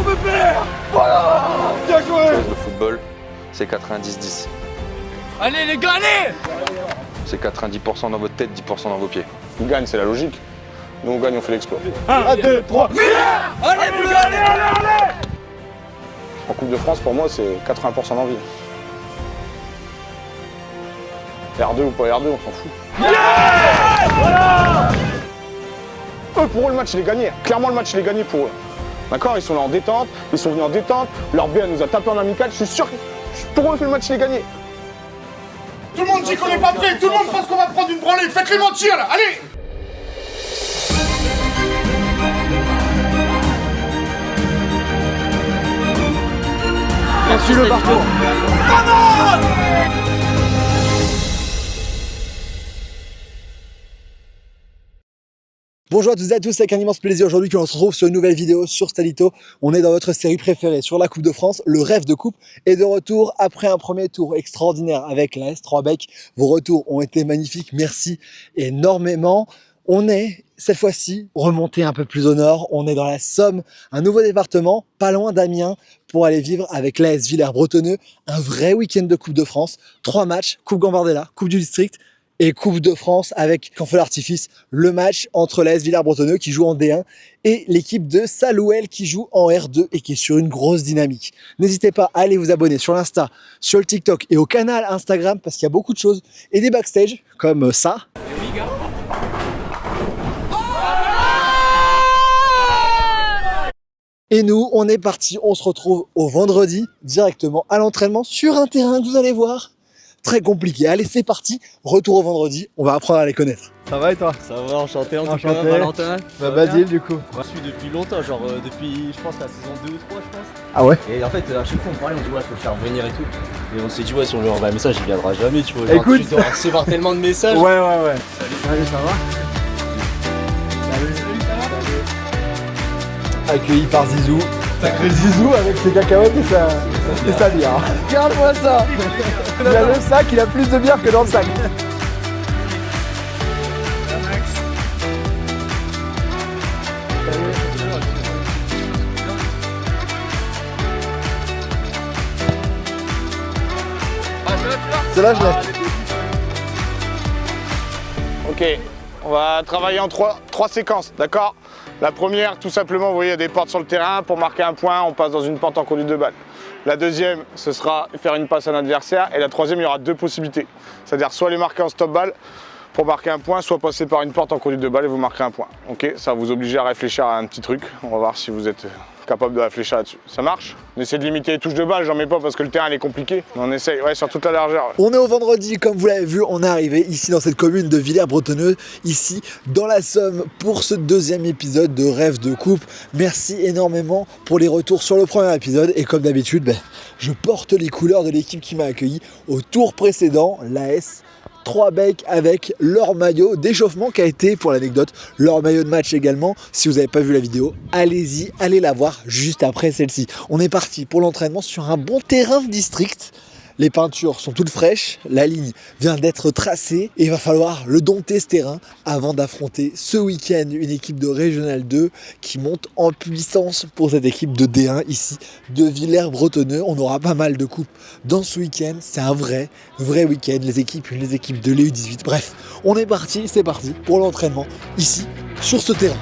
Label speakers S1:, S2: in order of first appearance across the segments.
S1: peut faire. Voilà. Bien joué.
S2: Le football, c'est 90-10.
S1: Allez les gars, allez.
S2: C'est 90% dans votre tête, 10% dans vos pieds.
S3: Ils gagnent, c'est la logique. Nous on gagne, on fait l'exploit.
S1: 1, 2, 3. Allez les gars, allez.
S3: En Coupe de France, pour moi, c'est 80% d'envie. R2 ou pas R2, on s'en fout.
S1: Voilà.
S3: Eux, pour eux, le match, il est gagné. Clairement, le match, il est gagné pour eux. D'accord? Ils sont là en détente, ils sont venus en détente. Leur B, elle nous a tapé en amical. Je suis sûr que pour eux, le match, il est gagné.
S4: Tout le monde dit qu'on n'est pas prêt, tout le monde pense qu'on va prendre une branlée. Faites-les mentir là, allez!
S1: Merci le parcours.
S5: Bonjour à toutes et à tous, c'est avec un immense plaisir aujourd'hui que l'on se retrouve sur une nouvelle vidéo sur Stalito. On est dans votre série préférée sur la Coupe de France, le rêve de coupe est de retour après un premier tour extraordinaire avec la S3 Bec. Vos retours ont été magnifiques, merci énormément. On est cette fois-ci remonté un peu plus au nord, on est dans la Somme, un nouveau département, pas loin d'Amiens, pour aller vivre avec l'AS Villers-Bretonneux un vrai week-end de Coupe de France. 3 matchs, Coupe Gambardella, Coupe du District et Coupe de France avec en feu d'artifice le match entre l'AS Villers-Bretonneux qui joue en D1 et l'équipe de Salouel qui joue en R2 et qui est sur une grosse dynamique. N'hésitez pas à aller vous abonner sur l'Insta, sur le TikTok et au canal Instagram parce qu'il y a beaucoup de choses et des backstage comme ça. Et nous, on est parti, on se retrouve au vendredi directement à l'entraînement sur un terrain que vous allez voir. Très compliqué. Allez, c'est parti. Retour au vendredi. On va apprendre à les connaître.
S6: Ça va et toi?
S7: Ça va, enchanté en tout
S6: Enchanté.
S7: cas, Valentin.
S6: Bah Basile du coup.
S7: Je suis depuis longtemps, genre depuis je pense la saison 2 ou 3 je pense.
S6: Ah ouais?
S7: Et en fait à chaque fois on parlait, on dit ouais faut le faire venir et tout. Et on s'est dit ouais si on lui envoie un message il viendra jamais tu vois. Genre,
S6: Écoute.
S7: tu dois recevoir tellement de messages.
S6: Ouais. Salut, ça va? Salut, accueilli par Zizou. Sacré Zizou avec ses cacahuètes et sa bière. Regarde-moi ça. Il a le sac, il a plus de bière que dans le sac. C'est là, je l'ai.
S3: Ok, on va travailler en trois séquences, d'accord? La première, tout simplement, vous voyez, il y a des portes sur le terrain. Pour marquer un point, on passe dans une porte en conduite de balle. La deuxième, ce sera faire une passe à un adversaire. Et la troisième, il y aura 2 possibilités. C'est-à-dire soit les marquer en stop balle pour marquer un point, soit passer par une porte en conduite de balle et vous marquerez un point. Ok, ça va vous obliger à réfléchir à un petit truc. On va voir si vous êtes capable de réfléchir là-dessus. Ça marche? On essaie de limiter les touches de balle, j'en mets pas parce que le terrain il est compliqué. Mais on essaye, ouais, sur toute la largeur. Ouais.
S5: On est au vendredi, comme vous l'avez vu, on est arrivé ici dans cette commune de Villers-Bretonneux, ici dans la Somme pour ce deuxième épisode de Rêve de Coupe. Merci énormément pour les retours sur le premier épisode et comme d'habitude, je porte les couleurs de l'équipe qui m'a accueilli au tour précédent, l'AS 3 Bec avec leur maillot d'échauffement qui a été, pour l'anecdote, leur maillot de match également. Si vous n'avez pas vu la vidéo, allez-y, allez la voir juste après celle-ci. On est parti pour l'entraînement sur un bon terrain de district. Les peintures sont toutes fraîches, la ligne vient d'être tracée et il va falloir le dompter ce terrain avant d'affronter ce week-end une équipe de Régional 2 qui monte en puissance pour cette équipe de D1 ici de Villers-Bretonneux. On aura pas mal de coupes dans ce week-end, c'est un vrai week-end, les équipes de l'EU18. Bref, on est parti, c'est parti pour l'entraînement ici sur ce terrain.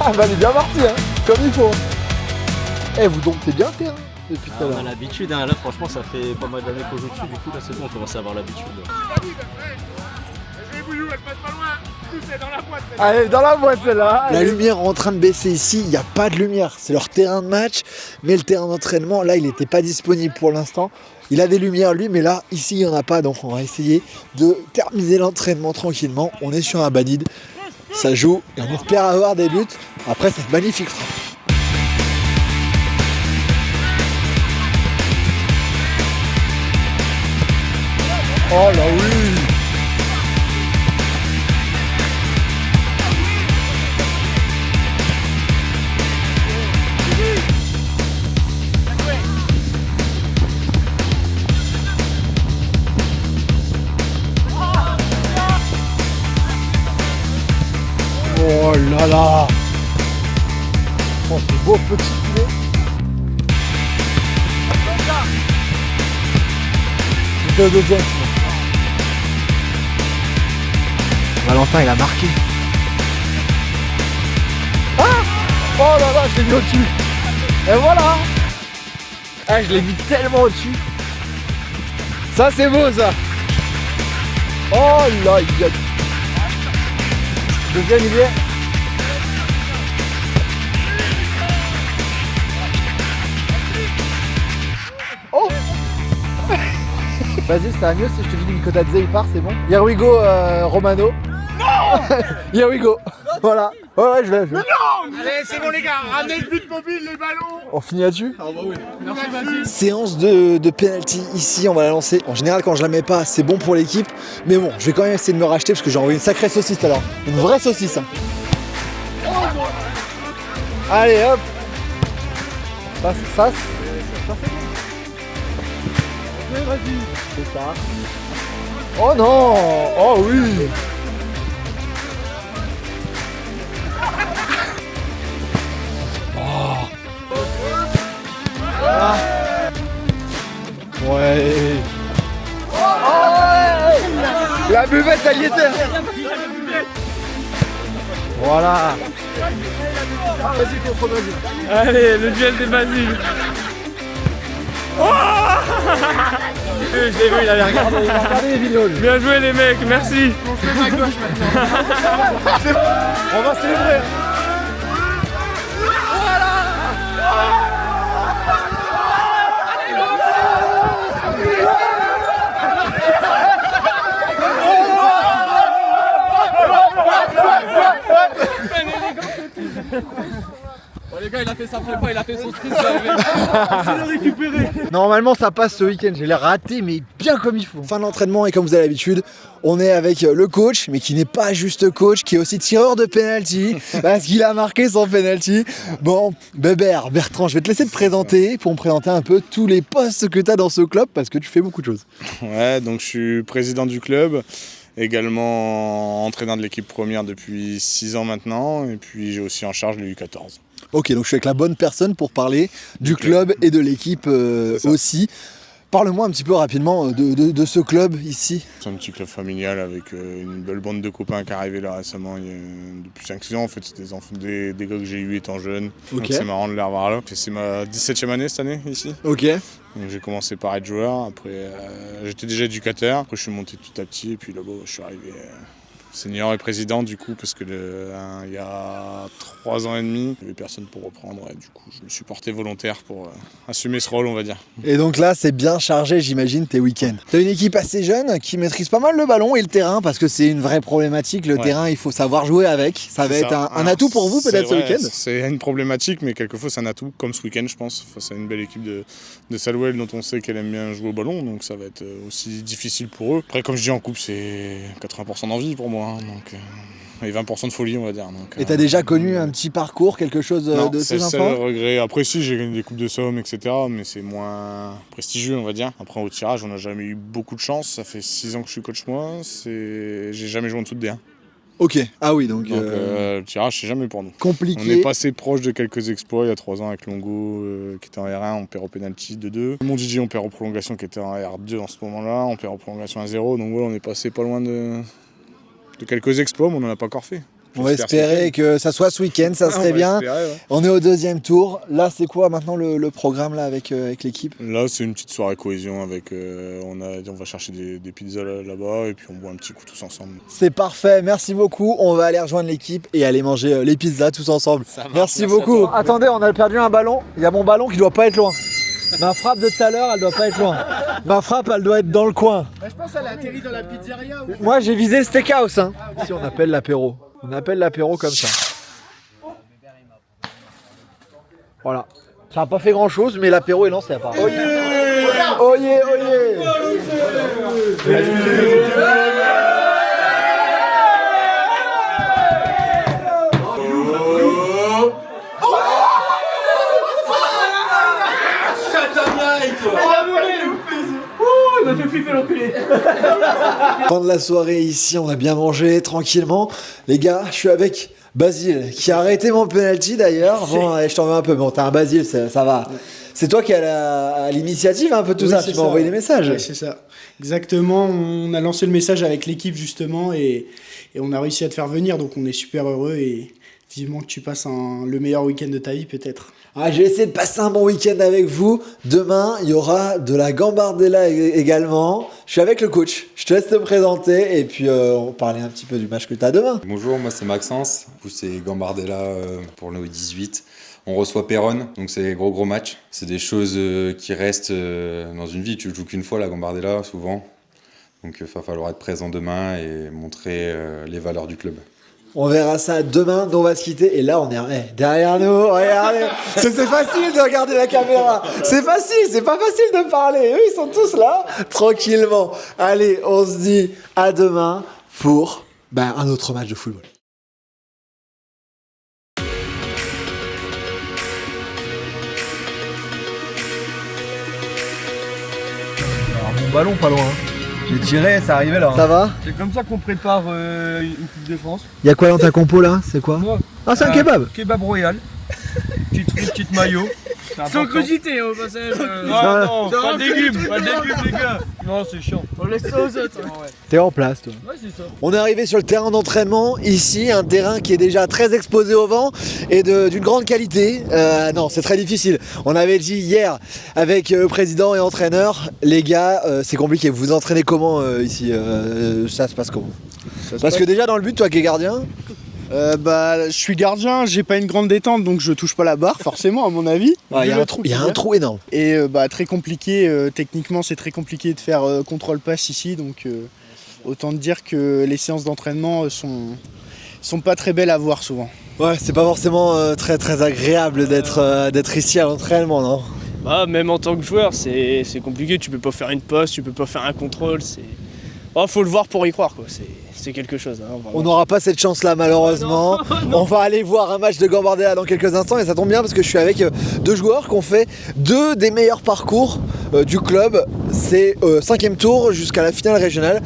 S5: Ah bah il est bien parti hein, comme il faut. Eh vous domptez bien le terrain depuis tout à l'heure.
S7: On a l'habitude, hein. Là franchement ça fait pas mal d'années qu'on joue dessus, du coup là c'est bon on commence à avoir l'habitude.
S4: Vas-y, Bouillou, elle passe pas loin.
S6: Allez, dans la boîte celle-là.
S5: La
S6: Allez.
S5: lumière est en train de baisser ici, il n'y a pas de lumière, c'est leur terrain de match, mais le terrain d'entraînement, là, il n'était pas disponible pour l'instant. Il a des lumières lui, mais là, ici, il n'y en a pas, donc on va essayer de terminer l'entraînement tranquillement. On est sur un banide, ça joue, et on espère avoir des buts après cette magnifique frappe. Oh là oui! Oh là là! Oh, c'est beau petit filet! C'était le deuxième. Valentin, il a marqué. Ah! Oh là là, je l'ai mis au-dessus. Et voilà! Ah, je l'ai mis tellement au-dessus. Ça, c'est beau, ça. Oh là, il y a... Deuxième, il y est. Oh! Vas-y, ça va mieux si je te dis que Mikotadze il part, c'est bon? Here we go, Romano. Non! Here we go. Voilà. Ouais, je l'ai.
S4: Allez, c'est bon les gars, ramenez le but mobile, les ballons.
S5: On finit là-dessus? Séance de penalty ici, on va la lancer. En général, quand je la mets pas, c'est bon pour l'équipe. Mais bon, je vais quand même essayer de me racheter parce que j'ai envoyé une sacrée saucisse alors. Une vraie saucisse. Hein. Allez, hop. Ça, c'est bon. Vas-y. C'est ça. Oh non! Oh oui! Ah. Ouais. La buvette, elle y était. Voilà. Ah, vas-y, contrôle, vas-y.
S1: Allez, le duel des Basiles. Oh
S5: Je l'ai vu, il avait regardé, les vidéos. Lui.
S1: Bien joué les mecs, merci.
S5: On va célébrer.
S1: Bon les gars, il a fait sa prépa, il a fait son sprint, c'est le récupérer.
S5: Normalement ça passe ce week-end, je l'ai raté mais bien comme il faut. Fin de l'entraînement et comme vous avez l'habitude, on est avec le coach, mais qui n'est pas juste coach, qui est aussi tireur de penalty, parce qu'il a marqué son penalty. Bon, Bébert, Bertrand, je vais te laisser te présenter pour me présenter un peu tous les postes que tu as dans ce club, parce que tu fais beaucoup de choses.
S3: Ouais, donc je suis président du club, également entraîneur de l'équipe première depuis 6 ans maintenant, et puis j'ai aussi en charge le U14.
S5: Ok, donc je suis avec la bonne personne pour parler du club et de l'équipe aussi. Parle-moi un petit peu rapidement de ce club ici.
S3: C'est un petit club familial avec une belle bande de copains qui est arrivée là récemment, depuis 5-6 ans. En fait, c'est des gars que j'ai eu étant jeune. Donc c'est marrant de les revoir là. C'est ma 17e année cette année ici.
S5: Ok.
S3: Donc j'ai commencé par être joueur, après j'étais déjà éducateur, après je suis monté petit à petit et puis là-bas je suis arrivé senior et président du coup parce que il y a 3 ans et demi, il n'y avait personne pour reprendre et du coup je me suis porté volontaire pour assumer ce rôle on va dire.
S5: Et donc là c'est bien chargé j'imagine tes week-ends. T'as une équipe assez jeune qui maîtrise pas mal le ballon et le terrain parce que c'est une vraie problématique, le terrain il faut savoir jouer avec, ça va être un atout pour vous peut-être ce week-end.
S3: C'est une problématique mais quelquefois c'est un atout comme ce week-end je pense, face à une belle équipe de Salouel dont on sait qu'elle aime bien jouer au ballon donc ça va être aussi difficile pour eux. Après comme je dis en coupe c'est 80% d'envie pour moi. Donc, et 20% de folie on va dire. Donc,
S5: et t'as déjà connu un petit parcours, quelque chose de ces
S3: enfants? C'est
S5: enfants?
S3: le regret. Après si j'ai gagné des coupes de somme etc. Mais c'est moins prestigieux on va dire. Après au tirage on n'a jamais eu beaucoup de chance. Ça fait 6 ans que je suis coach moi. J'ai jamais joué en dessous de D1.
S5: Ok, ah oui donc
S3: le tirage c'est jamais pour nous.
S5: Compliqué.
S3: On est passé proche de quelques exploits il y a 3 ans avec Longo qui était en R1, on perd au penalty 2-2. Mon DJ on perd en prolongation qui était en R2 en ce moment-là, on perd en prolongation 1-0. Donc voilà on est passé pas loin de quelques exploits mais on n'en a pas encore fait.
S5: On va
S3: J'espère
S5: espérer que ça soit ce week-end, ça serait bien. On est au deuxième tour. Là, c'est quoi maintenant le programme là avec l'équipe?
S4: Là, c'est une petite soirée cohésion avec. On va chercher des pizzas là-bas et puis on boit un petit coup tous ensemble.
S5: C'est parfait, merci beaucoup. On va aller rejoindre l'équipe et aller manger les pizzas tous ensemble. Merci beaucoup. Attendez, on a perdu un ballon. Il y a mon ballon qui doit pas être loin. Ma frappe de tout à l'heure, elle doit pas être loin. Ma frappe, elle doit être dans le coin.
S6: Je pense qu'elle a atterri dans la pizzeria.
S5: Moi, j'ai visé le steakhouse. Hein. Ici, on appelle l'apéro. On appelle l'apéro comme ça. Voilà. Ça n'a pas fait grand chose, mais l'apéro est lancé apparemment. Oyez, oyez, oyez. Fin de la soirée ici, on a bien mangé tranquillement. Les gars, je suis avec Basile qui a arrêté mon penalty d'ailleurs. Bon, allez, je t'en veux un peu. Bon, t'as un Basile, ça va. C'est toi qui as l'initiative un peu de tout ça. Tu m'as envoyé des messages.
S8: Ouais, c'est ça. Exactement. On a lancé le message avec l'équipe justement et on a réussi à te faire venir. Donc on est super heureux et vivement que tu passes le meilleur week-end de ta vie peut-être.
S5: Ah, j'ai essayé de passer un bon week-end avec vous. Demain, il y aura de la gambardella également. Je suis avec le coach. Je te laisse te présenter et puis on parlait un petit peu du match que tu as demain.
S9: Bonjour, moi c'est Maxence. Du coup, c'est Gambardella pour le 18. On reçoit Péronne, donc c'est gros match. C'est des choses qui restent dans une vie. Tu ne joues qu'une fois la Gambardella, souvent. Donc il va falloir être présent demain et montrer les valeurs du club.
S5: On verra ça demain, on va se quitter. Et là, on est derrière nous. Regardez, c'est facile de regarder la caméra. C'est facile, c'est pas facile de parler. Eux, ils sont tous là, tranquillement. Allez, on se dit à demain pour un autre match de football.
S6: Alors, mon ballon pas loin. J'ai tiré, ça arrivait là.
S5: Ça va?
S6: C'est comme ça qu'on prépare une Coupe de France.
S5: Il y a quoi dans ta compo là? C'est quoi? Ah, c'est un kebab.
S6: Kebab royal. Petite maillot.
S1: Sans crudité au passage.
S6: Non, pas de légumes, les gars. Non, c'est chiant.
S1: On laisse ça aux autres.
S5: T'es en place, toi.
S1: Ouais, c'est ça.
S5: On est arrivé sur le terrain d'entraînement. Ici, un terrain qui est déjà très exposé au vent et d'une grande qualité. Non, c'est très difficile. On avait dit hier avec le président et entraîneur, les gars, c'est compliqué. Vous vous entraînez comment ici? Ça se passe comment? Parce que déjà dans le but, toi qui es gardien.
S8: Je suis gardien, j'ai pas une grande détente donc je touche pas la barre forcément à mon avis.
S5: Il y a un trou énorme.
S8: Et très compliqué, techniquement c'est très compliqué de faire contrôle-passe ici donc autant te dire que les séances d'entraînement sont pas très belles à voir souvent.
S5: Ouais, c'est pas forcément très très agréable d'être ici à l'entraînement, non?
S10: Bah, même en tant que joueur c'est compliqué, tu peux pas faire une passe, tu peux pas faire un contrôle, faut le voir pour y croire quoi. C'est quelque chose. Hein,
S5: on n'aura pas cette chance-là malheureusement. Non. On va aller voir un match de Gambardella dans quelques instants et ça tombe bien parce que je suis avec deux joueurs qui ont fait deux des meilleurs parcours du club. C'est 5e tour jusqu'à la finale régionale.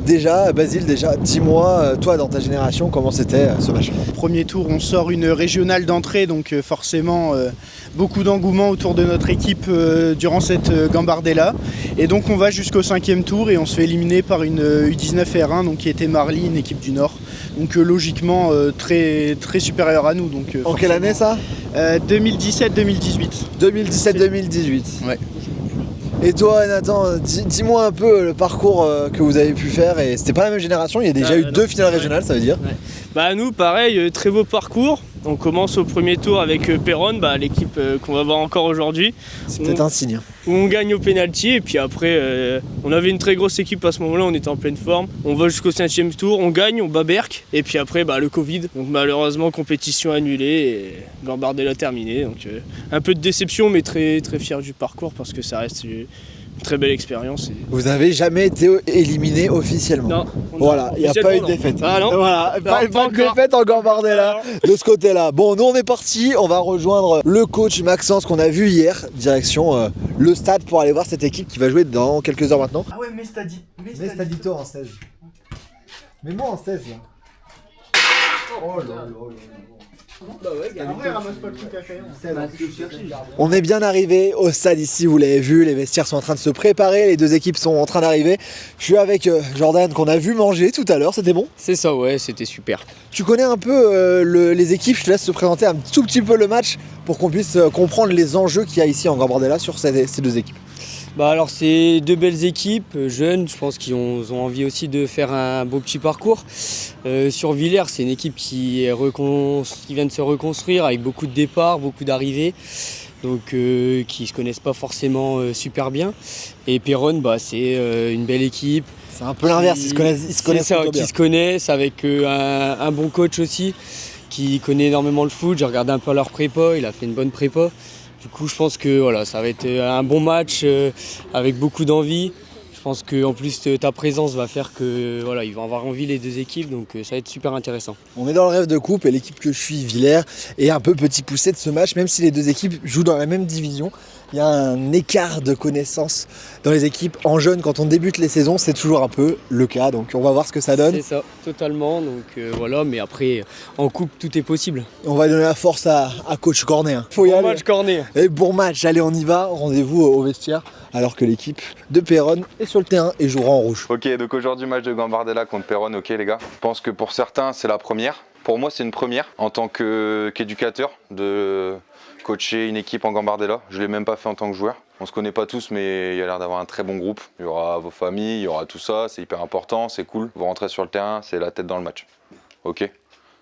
S5: Déjà, Basile, dis-moi, toi dans ta génération, comment c'était ce match?
S8: Premier tour, on sort une régionale d'entrée, donc forcément beaucoup d'engouement autour de notre équipe durant cette Gambardella. Et donc on va jusqu'au 5e tour et on se fait éliminer par une U19 R1, donc qui était Marly, une équipe du Nord. Donc logiquement très, très supérieure à nous. Donc,
S5: en quelle année ça?
S8: 2017-2018.
S5: 2017-2018.
S8: Ouais.
S5: Et toi Nathan, dis-moi un peu le parcours que vous avez pu faire. Et c'était pas la même génération, il y a déjà eu deux finales régionales, ça veut dire.
S10: Ouais. Bah nous pareil, très beau parcours. On commence au premier tour avec Péronne, l'équipe qu'on va voir encore aujourd'hui.
S5: C'est peut-être un signe.
S10: Où on gagne au pénalty et puis après on avait une très grosse équipe à ce moment-là, on était en pleine forme. On va jusqu'au 5e tour, on gagne, on bat Berck et puis après le Covid. Donc malheureusement compétition annulée et Gambardella terminée. Donc un peu de déception mais très très fier du parcours parce que ça reste une très belle expérience.
S5: Vous avez jamais été éliminé officiellement?
S10: Non.
S5: Voilà, il n'y a pas eu de défaite.
S10: Ah non.
S5: Voilà, pas de défaite en Gambardella de ce côté-là. Bon, nous on est parti, on va rejoindre le coach Maxence qu'on a vu hier, direction le stade pour aller voir cette équipe qui va jouer dans quelques heures maintenant.
S6: Ah ouais, mais
S5: Stadito en 16. Mais moi en 16 là. Oh là là là là. On est bien arrivé au stade ici, vous l'avez vu, les vestiaires sont en train de se préparer, les deux équipes sont en train d'arriver. Je suis avec Jordan qu'on a vu manger tout à l'heure, c'était bon?
S10: C'est ça, ouais, c'était super.
S5: Tu connais un peu les équipes, je te laisse te présenter un tout petit peu le match pour qu'on puisse comprendre les enjeux qu'il y a ici en Gambardella sur ces deux équipes.
S10: Bah alors c'est deux belles équipes, jeunes, je pense qu'ils ont envie aussi de faire un beau petit parcours. Sur Villers, c'est une équipe qui vient de se reconstruire avec beaucoup de départs, beaucoup d'arrivées, donc qui se connaissent pas forcément super bien. Et Péronne, bah, c'est une belle équipe.
S5: C'est un peu l'inverse, ils se connaissent plutôt bien.
S10: Qui se connaissent avec un bon coach aussi, qui connaît énormément le foot. J'ai regardé un peu leur prépa, il a fait une bonne prépa. Du coup, je pense que voilà, ça va être un bon match avec beaucoup d'envie. Je pense qu'en plus, ta présence va faire que voilà, ils vont avoir envie les deux équipes, donc ça va être super intéressant.
S5: On est dans le rêve de coupe et l'équipe que je suis, Villers, est un peu petit poussé de ce match, même si les deux équipes jouent dans la même division. Il y a un écart de connaissances dans les équipes. En jeune, quand on débute les saisons, c'est toujours un peu le cas, donc on va voir ce que ça donne.
S10: C'est ça, totalement, donc voilà, mais après, en coupe, tout est possible.
S5: On va donner la force à coach Cornet. Faut y
S10: Bon
S5: aller.
S10: match Cornet.
S5: Et bon match, allez on y va, rendez-vous au vestiaire, alors que l'équipe de Péronne est sur le terrain et jouera en rouge.
S2: Ok, donc aujourd'hui match de Gambardella contre Péronne, ok les gars. Je pense que pour certains c'est la première. Pour moi c'est une première en tant qu'éducateur de coacher une équipe en Gambardella. Je ne l'ai même pas fait en tant que joueur. On se connaît pas tous mais il y a l'air d'avoir un très bon groupe. Il y aura vos familles, il y aura tout ça, c'est hyper important, c'est cool. Vous rentrez sur le terrain, c'est la tête dans le match. Ok,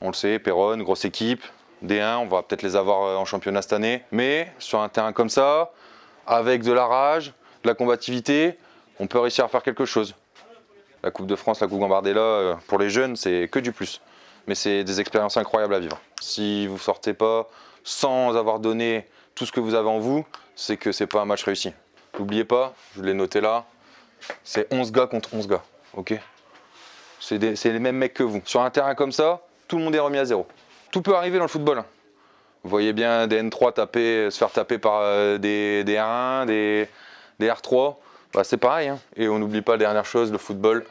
S2: on le sait, Péronne, grosse équipe, D1, on va peut-être les avoir en championnat cette année. Mais sur un terrain comme ça, avec de la rage, de la combativité, on peut réussir à faire quelque chose. La Coupe de France, la Coupe Gambardella, pour les jeunes, c'est que du plus. Mais c'est des expériences incroyables à vivre. Si vous ne sortez pas sans avoir donné tout ce que vous avez en vous, c'est que c'est pas un match réussi. N'oubliez pas, je l'ai noté là, c'est 11 gars contre 11 gars. Ok, c'est les mêmes mecs que vous. Sur un terrain comme ça, tout le monde est remis à zéro. Tout peut arriver dans le football. Vous voyez bien des N3 se faire taper par des R1, des R3. Bah, c'est pareil. Hein. Et on n'oublie pas la dernière chose, le football,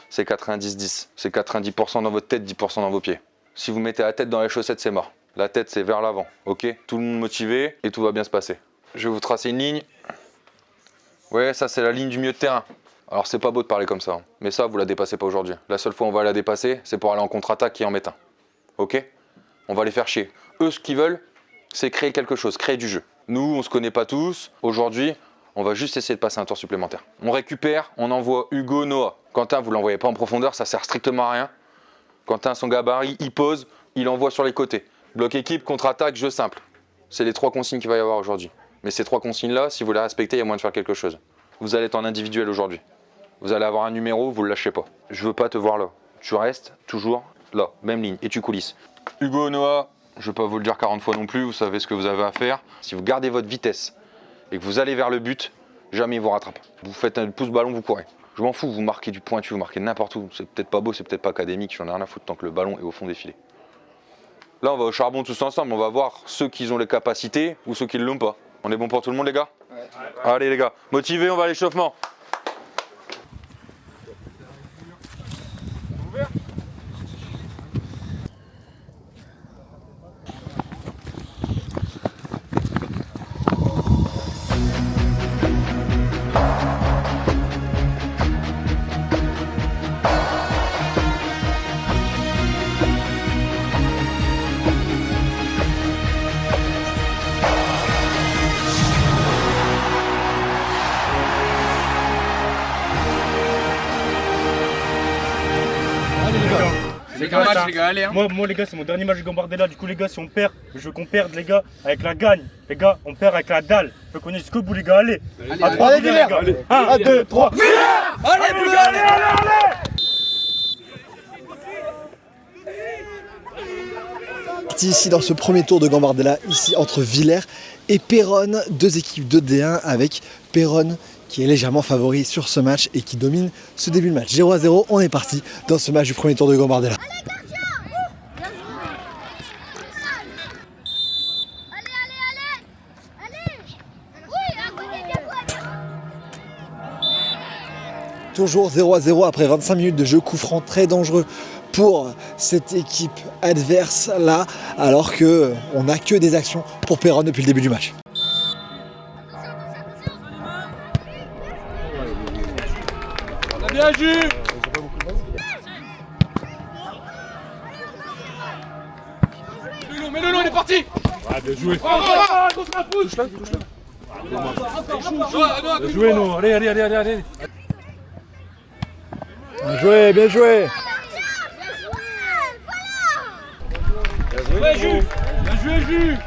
S2: c'est 90-10. C'est 90% dans votre tête, 10% dans vos pieds. Si vous mettez la tête dans les chaussettes, c'est mort. La tête, c'est vers l'avant. Ok, tout le monde motivé et tout va bien se passer. Je vais vous tracer une ligne. Ouais, ça, c'est la ligne du milieu de terrain. Alors, c'est pas beau de parler comme ça. Hein. Mais ça, vous la dépassez pas aujourd'hui. La seule fois où on va la dépasser, c'est pour aller en contre-attaque et en mettre un. Ok ? On va les faire chier. Eux, ce qu'ils veulent, c'est créer quelque chose, créer du jeu. Nous, on se connaît pas tous. Aujourd'hui, on va juste essayer de passer un tour supplémentaire. On récupère, on envoie Hugo, Noah. Quentin, vous l'envoyez pas en profondeur, ça sert strictement à rien. Quentin, son gabarit, il pose, il envoie sur les côtés. Bloc équipe, contre-attaque, jeu simple. C'est les 3 consignes qu'il va y avoir aujourd'hui. Mais ces 3 consignes-là, si vous les respectez, il y a moyen de faire quelque chose. Vous allez être en individuel aujourd'hui. Vous allez avoir un numéro, vous le lâchez pas. Je veux pas te voir là. Tu restes toujours là, même ligne, et tu coulisses. Hugo, Noah, je ne vais pas vous le dire 40 fois non plus, vous savez ce que vous avez à faire. Si vous gardez votre vitesse et que vous allez vers le but, jamais il vous rattrape. Vous faites un pouce ballon, vous courez. Je m'en fous, vous marquez du pointu, vous marquez n'importe où. C'est peut-être pas beau, c'est peut-être pas académique, j'en ai rien à foutre tant que le ballon est au fond des filets. Là, on va au charbon tous ensemble, on va voir ceux qui ont les capacités ou ceux qui ne l'ont pas. On est bon pour tout le monde, les gars ? Ouais. Allez, les gars, motivés, on va à l'échauffement.
S1: C'est qu'un match, les gars, allez. Hein.
S11: Moi, les gars, c'est mon dernier match de Gambardella. Du coup, les gars, si on perd, je veux qu'on perde, les gars, avec la gagne. Les gars, on perd avec la dalle. Je veux qu'on ait jusqu'au bout, les gars, allez. À 3, les gars. 1, 2, 3.
S1: Allez, les gars, allez.
S5: Ici dans ce premier tour de Gambardella, ici entre Villers et Péronne, 2 équipes de D1 avec Péronne qui est légèrement favori sur ce match et qui domine ce début de match. 0-0, on est parti dans ce match du premier tour de Gambardella. Toujours 0-0 après 25 minutes de jeu, coup franc très dangereux pour cette équipe adverse là, alors que on n'a que des actions pour Péronne depuis le début du match.
S1: On a bien vu. Mais le long, il est parti.
S11: Ah, bien joué.
S1: Touche-la.
S11: Bien joué, nous. Allez.
S6: Bien joué, bien joué.
S11: Bien joué, Jules.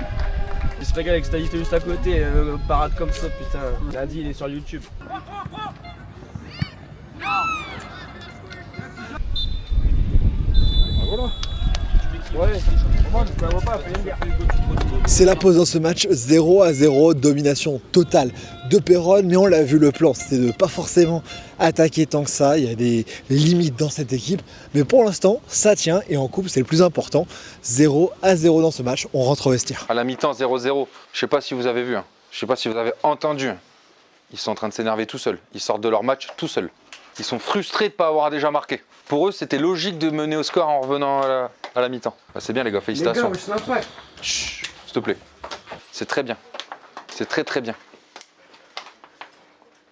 S7: Il se régale avec Stadité juste à côté, parade comme ça, putain. Lundi, il est sur YouTube.
S5: C'est la pause dans ce match, 0-0, domination totale de Péronne, mais on l'a vu, le plan c'était de pas forcément attaquer tant que ça, il y a des limites dans cette équipe, mais pour l'instant ça tient et en coupe c'est le plus important, 0-0 dans ce match, on rentre au vestiaire.
S2: À la mi-temps 0-0, je sais pas si vous avez vu, je sais pas si vous avez entendu, ils sont en train de s'énerver tout seuls, ils sortent de leur match tout seuls. Ils sont frustrés de ne pas avoir déjà marqué. Pour eux, c'était logique de mener au score en revenant à la mi-temps. Bah, c'est bien les gars, félicitations.
S6: Les gars, wesh,
S2: Chut, s'il te plaît. C'est très bien. C'est très bien.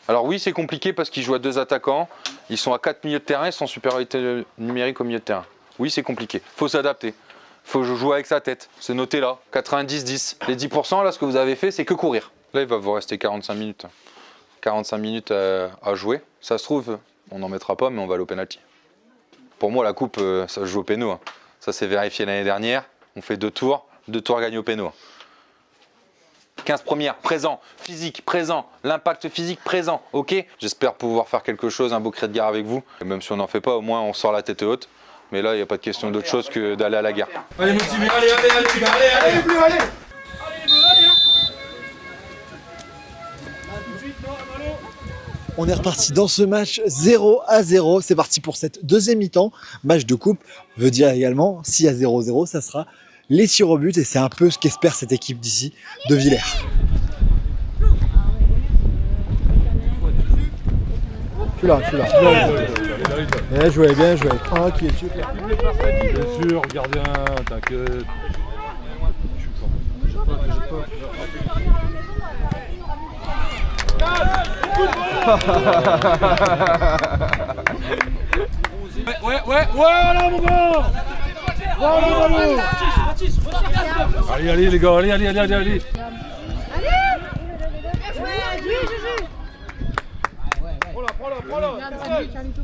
S2: Alors oui, c'est compliqué parce qu'ils jouent à 2 attaquants. Ils sont à 4 milieux de terrain, ils sont en supériorité numérique au milieu de terrain. Oui, c'est compliqué. Faut s'adapter. Faut jouer avec sa tête. C'est noté là, 90-10. Les 10% là, ce que vous avez fait, c'est que courir. Là, il va vous rester 45 minutes. 45 minutes à jouer. Ça se trouve, on n'en mettra pas, mais on va aller au penalty. Pour moi, la coupe, ça se joue au péno. Ça s'est vérifié l'année dernière. On fait 2 tours gagnés au péno. 15 premières, présent, physique, présent, l'impact physique, présent, ok. J'espère pouvoir faire quelque chose, un beau cri de guerre avec vous. Et même si on n'en fait pas, au moins on sort la tête haute. Mais là, il n'y a pas de question d'autre chose que d'aller à la guerre.
S1: Allez, motivé. Allez, bleu, allez.
S5: On est reparti dans ce match 0-0, c'est parti pour cette deuxième mi-temps. Match de coupe veut dire également, s'il y a 0-0, ça sera les tirs au but et c'est un peu ce qu'espère cette équipe d'ici, de Villers.
S6: Tu l'as. Bien joué, tranquille.
S11: Bien sûr, gardien, t'inquiète.
S1: Ouais, voilà mon gars.
S11: Allez les gars, allez.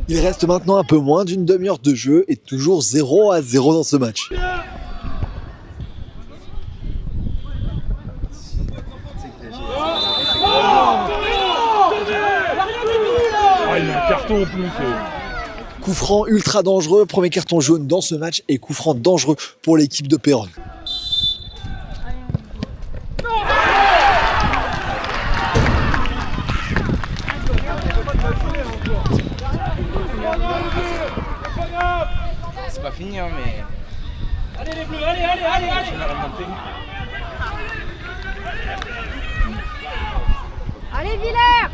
S5: Il reste maintenant un peu moins d'une demi-heure de jeu et toujours 0-0 dans ce match.
S11: Il y a un carton en plus.
S5: Coup franc ultra dangereux, premier carton jaune dans ce match et coup franc dangereux pour l'équipe de Péronne.
S12: C'est pas fini, mais...
S1: Allez les bleus, allez.
S13: Allez Villers.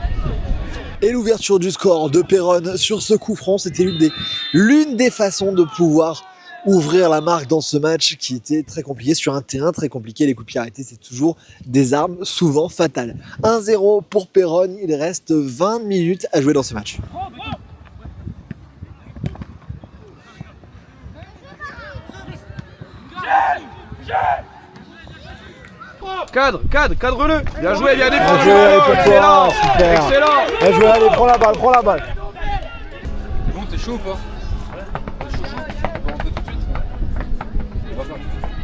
S5: Et l'ouverture du score de Péronne sur ce coup franc, c'était l'une des façons de pouvoir ouvrir la marque dans ce match qui était très compliqué, sur un terrain très compliqué. Les coups de pied arrêtés, c'est toujours des armes souvent fatales. 1-0 pour Péronne, il reste 20 minutes à jouer dans ce match.
S1: Cadre-le. Bien joué, bien
S6: Bien joué, allez,
S1: excellent.
S6: super.
S1: Excellent.
S6: Bien joué, allez, prends la balle.
S1: Bon, t'es chaud ou pas?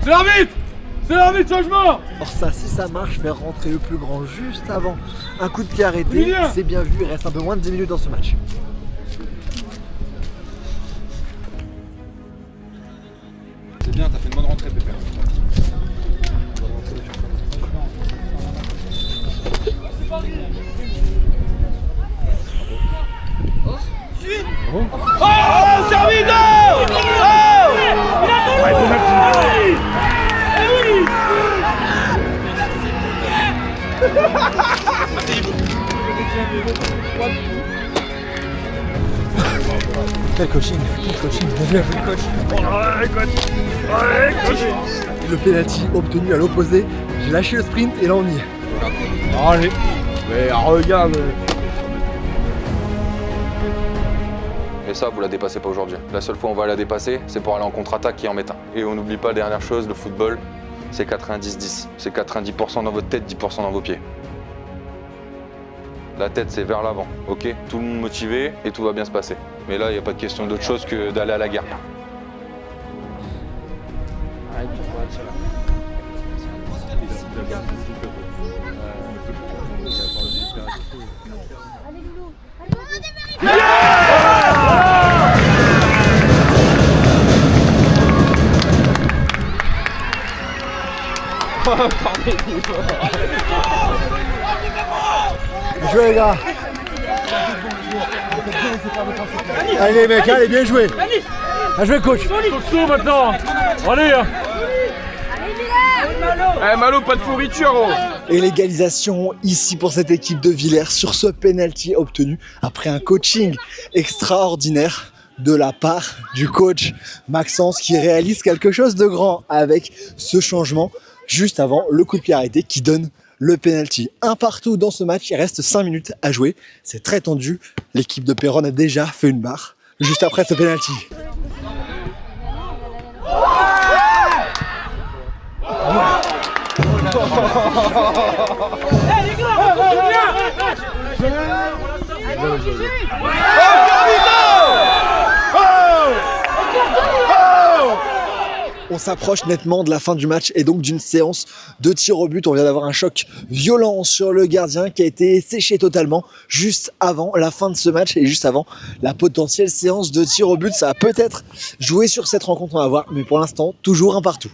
S1: C'est l'arbitre, changement.
S5: Alors ça, si ça marche, faire rentrer le plus grand juste avant un coup de pied arrêté, c'est bien vu, il reste un peu moins de 10 minutes dans ce match.
S2: C'est bien, t'as fait une bonne rentrée, Pépère.
S1: Oh, serviteur.
S6: Quel coaching, bien joué coach. Le penalty obtenu à l'opposé, j'ai lâché le sprint et là on y est.
S1: Allez. Mais regarde.
S2: Et ça, vous la dépassez pas aujourd'hui. La seule fois où on va la dépasser, c'est pour aller en contre-attaque qui en met un. Et on n'oublie pas la dernière chose, le football, c'est 90-10. C'est 90% dans votre tête, 10% dans vos pieds. La tête, c'est vers l'avant, ok? Tout le monde motivé et tout va bien se passer. Mais là, il n'y a pas de question d'autre chose que d'aller à la guerre.
S6: Bien joué les gars. Allez les mecs, allez, bien joué. Bien joué coach.
S11: Costaud maintenant. Allez.
S1: Eh Malo, pas de fourriture. Oh.
S5: Et l'égalisation ici pour cette équipe de Villers sur ce penalty obtenu après un coaching extraordinaire de la part du coach Maxence qui réalise quelque chose de grand avec ce changement juste avant le coup de pied arrêté qui donne le penalty. Un partout dans ce match, il reste 5 minutes à jouer. C'est très tendu. L'équipe de Péronne a déjà fait une barre juste après ce penalty. On s'approche nettement de la fin du match et donc d'une séance de tir au but. On vient d'avoir un choc violent sur le gardien qui a été séché totalement juste avant la fin de ce match et juste avant la potentielle séance de tir au but. Ça va peut-être jouer sur cette rencontre, on va voir, mais pour l'instant, toujours un partout.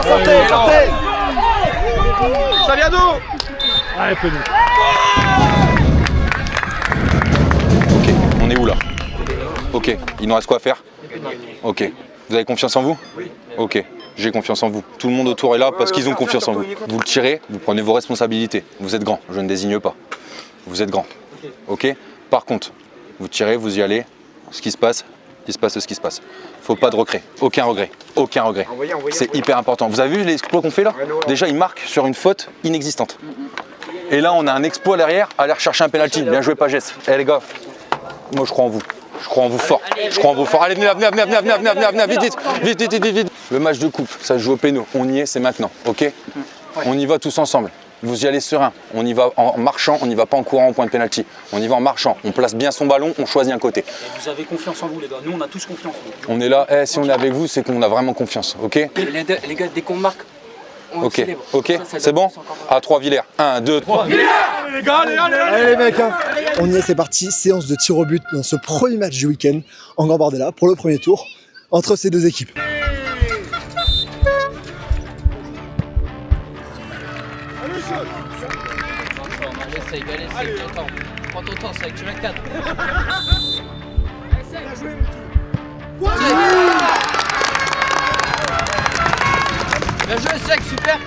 S1: Sortez. Ça vient d'où?
S11: Allez, peu
S2: Ok, on est où là? Ok, il nous reste quoi à faire? Ok, vous avez confiance en vous? Oui. Ok, j'ai confiance en vous. Tout le monde autour est là parce qu'ils ont confiance en vous. Vous le tirez, vous prenez vos responsabilités. Vous êtes grand, je ne désigne pas. Vous êtes grand. Ok. Par contre, vous tirez, vous y allez. Ce qui se passe ce qui se passe. Faut pas de regret. Aucun regret. Aucun regret. C'est hyper important. Vous avez vu l'exploit qu'on fait là? Déjà, il marque sur une faute inexistante. Et là, on a un exploit derrière, aller rechercher un penalty. Bien joué, Pages. Eh les gars, moi je crois en vous. Je crois en vous fort. Je crois en vous fort. Allez, venez, vite. Le match de coupe, ça se joue au péno. On y est, c'est maintenant, ok? On y va tous ensemble. Vous y allez serein. On y va en marchant, on n'y va pas en courant au point de pénalty. On y va en marchant. On place bien son ballon, on choisit un côté.
S12: Et vous avez confiance en vous, les gars. Nous, on a tous confiance en vous.
S2: On est là. Si on est avec vous, c'est qu'on a vraiment confiance, ok?
S12: Les gars, dès qu'on marque, on célèbre.
S2: Ok, c'est bon? À 3 Villers. 1, 2, 3.
S1: Villers! Les gars,
S5: allez les mecs, hein. On y est, c'est parti. Séance de tir au but dans ce premier match du week-end en Gambardella pour le premier tour entre ces deux équipes.
S12: Essaye, prends ton temps, c'est avec tu vas 4. Bien joué, sec, super.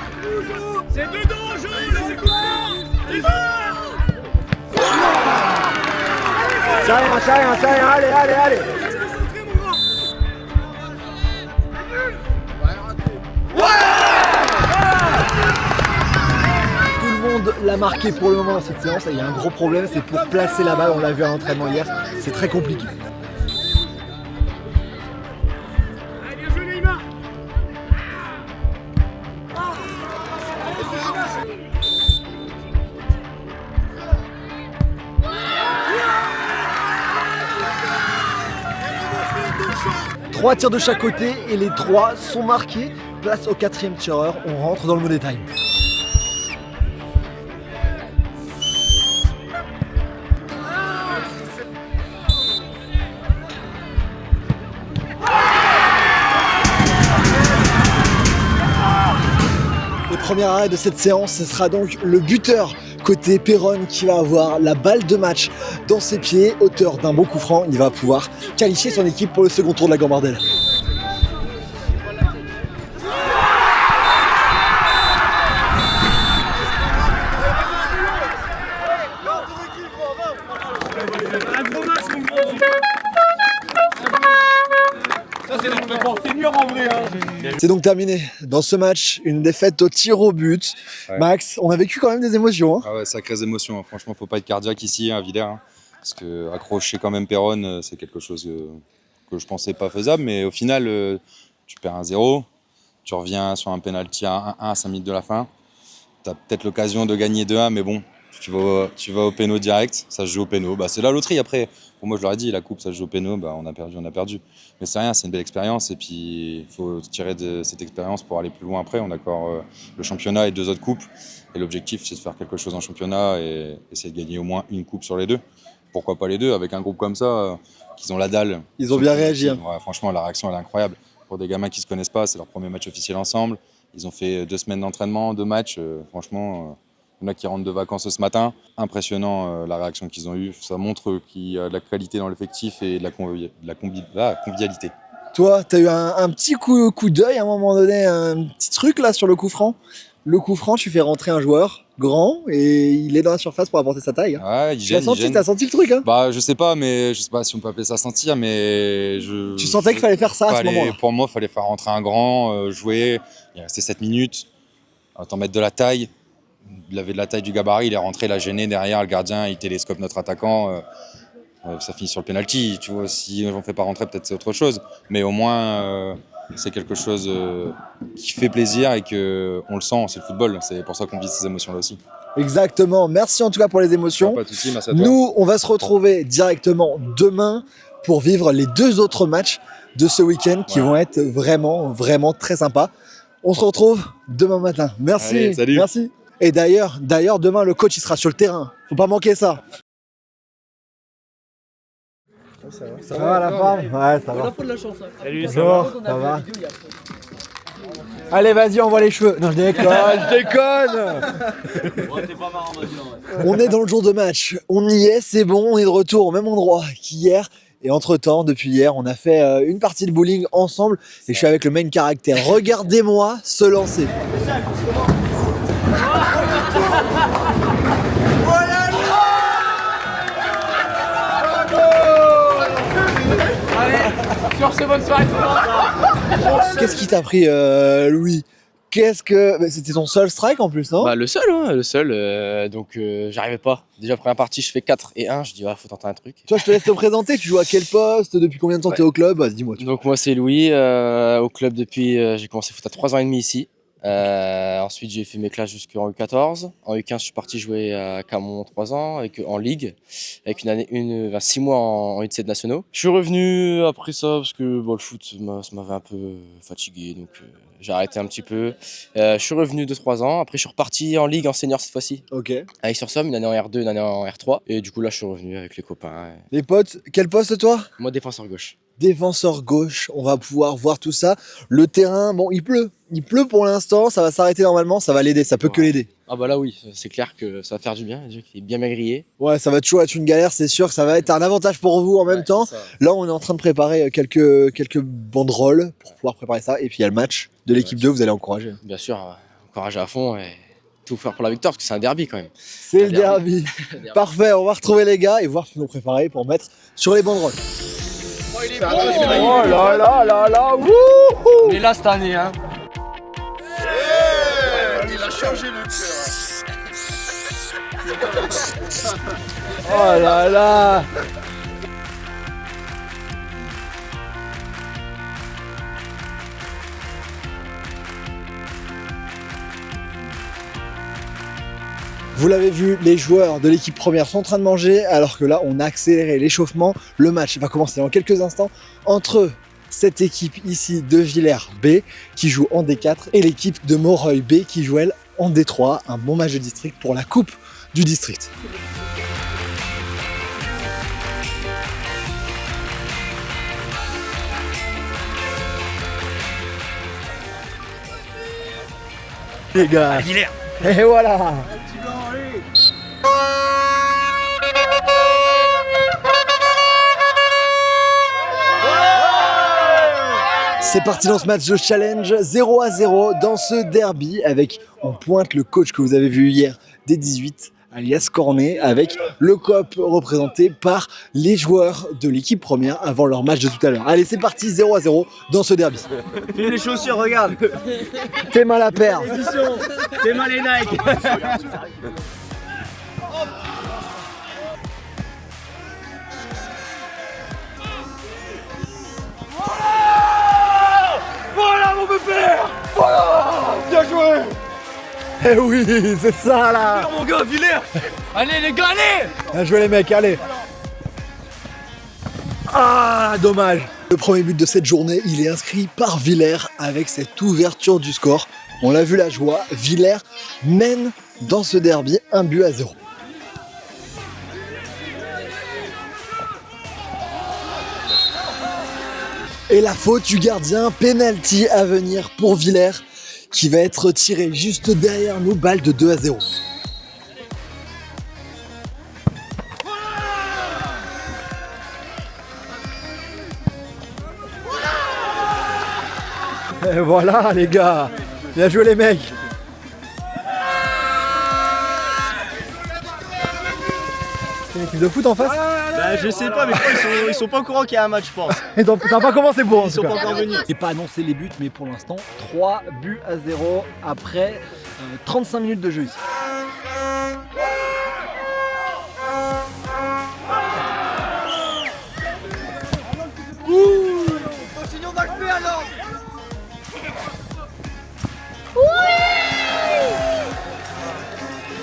S1: C'est dedans, jeu, les écouteurs.
S6: Ça rien, allez. Tout le monde l'a marqué pour le moment dans cette séance. Il y a un gros problème, c'est pour placer la balle. On l'a vu à l'entraînement hier, c'est très compliqué. Trois tirs de chaque côté et les 3 sont marqués. Place au 4e tireur, on rentre dans le money time. Le premier arrêt de cette séance, ce sera donc le buteur côté Péronne qui va avoir la balle de match dans ses pieds, auteur d'un bon coup franc. Il va pouvoir qualifier son équipe pour le second tour de la Gambardella. C'est donc terminé. Dans ce match, une défaite au tir au but.
S9: Ouais.
S6: Max, on a vécu quand même des émotions. Hein.
S9: Ah ouais, sacrées émotions. Hein. Franchement, faut pas être cardiaque ici à Villers. Hein. Parce que accrocher quand même Péronne, c'est quelque chose que je pensais pas faisable. Mais au final, tu perds 1-0. Tu reviens sur un penalty à 1 à 5 minutes de la fin. Tu as peut-être l'occasion de gagner 2-1, mais bon, tu vas au péno direct. Ça se joue au péno. Bah, c'est la loterie après. Pour moi, je leur ai dit, la coupe, ça se joue au péno. Bah, on a perdu. Mais c'est rien, c'est une belle expérience. Et puis, il faut tirer de cette expérience pour aller plus loin après. On a encore le championnat et 2 autres coupes. Et l'objectif, c'est de faire quelque chose en championnat et essayer de gagner au moins une coupe sur les 2. Pourquoi pas les 2 avec un groupe comme ça, qu'ils ont la dalle.
S6: Ils ont bien réagi.
S9: Ouais, franchement, la réaction, elle est incroyable. Pour des gamins qui ne se connaissent pas, c'est leur premier match officiel ensemble. Ils ont fait 2 semaines d'entraînement, 2 matchs. Franchement, il y en a qui rentrent de vacances ce matin. Impressionnant la réaction qu'ils ont eue. Ça montre qu'il y a de la qualité dans l'effectif et de la convivialité.
S6: Toi, tu as eu un petit coup d'œil à un moment donné, un petit truc là sur le coup franc. Le coup franc, tu fais rentrer un joueur grand et il est dans la surface pour apporter sa taille.
S9: Ouais,
S6: Tu as senti le truc hein?
S9: Bah, je sais pas si on peut appeler ça sentir, mais
S6: Tu sentais qu'il fallait faire ça à ce moment-là?
S9: Pour moi, il fallait faire rentrer un grand, jouer. Il restait 7 minutes. T'en mettre de la taille. Il avait de la taille du gabarit, il est rentré, il a gêné derrière le gardien, il télescope notre attaquant. Ça finit sur le penalty. Tu vois, si on ne fait pas rentrer, peut-être c'est autre chose. Mais au moins, c'est quelque chose qui fait plaisir et qu'on le sent, c'est le football. C'est pour ça qu'on vit ces émotions-là aussi.
S6: Exactement. Merci en tout cas pour les émotions.
S9: Pas de soucis, merci à toi.
S6: Nous, on va se retrouver directement demain pour vivre les 2 autres matchs de ce week-end qui vont être vraiment très sympas. On se retrouve demain matin. Merci.
S9: Allez, salut.
S6: Merci. Et d'ailleurs, demain, le coach, il sera sur le terrain. Faut pas manquer ça. Ça va la forme? Ouais, ça va.
S12: de la chance.
S11: Salut, ça
S6: Bonjour,
S11: va
S6: ça va. Allez, vas-y, envoie les cheveux. Non, je déconne.
S12: T'es pas marrant, vas-y.
S6: On est dans le jour de match. On y est, c'est bon, on est de retour au même endroit qu'hier. Et entre-temps, depuis hier, on a fait une partie de bowling ensemble. Et je suis avec le main caractère. Regardez-moi se lancer.
S12: Sur ce, bonne soirée tout le monde.
S6: Qu'est-ce qui t'a pris, Louis? C'était ton seul strike en plus, non?
S7: Bah le seul, donc j'arrivais pas. Déjà première partie je fais 4 et 1, je dis faut tenter un truc.
S6: Toi, je te laisse te présenter, tu joues à quel poste? Depuis combien de temps t'es au club? Dis-moi tout.
S7: Donc moi c'est Louis, au club depuis, j'ai commencé foot à 3 ans et demi ici. Ensuite j'ai fait mes classes jusqu'en U14. En U15 je suis parti jouer à Camon 3 ans en Ligue avec 6 mois en U17 nationaux. Je suis revenu après ça parce que le foot ça m'avait un peu fatigué donc j'ai arrêté un petit peu. Je suis revenu 2-3 ans, après je suis reparti en Ligue en senior cette fois-ci.
S6: Ok.
S7: Avec Sur-Somme, une année en R2, une année en R3 et du coup là je suis revenu avec les copains.
S6: Les potes, quel poste toi?
S7: Moi défenseur gauche.
S6: Défenseur gauche, on va pouvoir voir tout ça. Le terrain, bon, il pleut pour l'instant, ça va s'arrêter normalement, ça va l'aider, ça peut que l'aider.
S7: Ah bah là oui, c'est clair que ça va faire du bien, il est bien grillé.
S6: Ouais, ça va toujours être une galère, c'est sûr que ça va être un avantage pour vous en même temps. Là, on est en train de préparer quelques banderoles pour pouvoir préparer ça. Et puis il y a le match de l'équipe 2, vous allez encourager.
S7: Bien sûr, encourager à fond et tout faire pour la victoire, parce que c'est un derby quand même.
S6: C'est le derby. Parfait, on va retrouver les gars et voir ce qu'ils ont préparé pour mettre sur les banderoles.
S12: Oh là là là là, wouhou! On est là cette année, hein.
S3: Il a changé le cœur.
S6: Oh là là! Vous l'avez vu, les joueurs de l'équipe première sont en train de manger, alors que là, on a accéléré l'échauffement. Le match va commencer dans quelques instants entre cette équipe ici de Villers B qui joue en D4 et l'équipe de Moreuil B qui joue elle en D3. Un bon match de district pour la coupe du district. Les gars, et voilà. C'est parti dans ce match de challenge 0-0 dans ce derby avec en pointe le coach que vous avez vu hier des 18 alias Cornet, avec le COP représenté par les joueurs de l'équipe première avant leur match de tout à l'heure. Allez, c'est parti, 0-0 dans ce derby.
S14: Fais les chaussures, regarde.
S6: T'es mal à perdre.
S14: T'es mal les Nike.
S1: Voilà mon pépère. Voilà. Bien joué.
S6: Eh oui, c'est ça là.
S1: Mon gars, Villers. Allez les gars, allez.
S6: Bien joué les mecs, allez. Ah, dommage. Le premier but de cette journée, il est inscrit par Villers avec cette ouverture du score. On l'a vu la joie, Villers mène dans ce derby 1-0. Et la faute du gardien, penalty à venir pour Villers qui va être tiré juste derrière nous, balle de 2-0. Et voilà les gars, bien joué les mecs. C'est une équipe de foot en face?
S14: Bah, je sais pas, mais je crois qu'ils sont pas au courant qu'il y a un match, je pense.
S6: Et donc ça n'a pas commencé pour.
S14: Ils sont pas encore venus.
S6: J'ai pas annoncé les buts, mais pour l'instant 3 buts à 0 après 35 minutes de jeu ici.
S14: Continuons d'accueillir alors.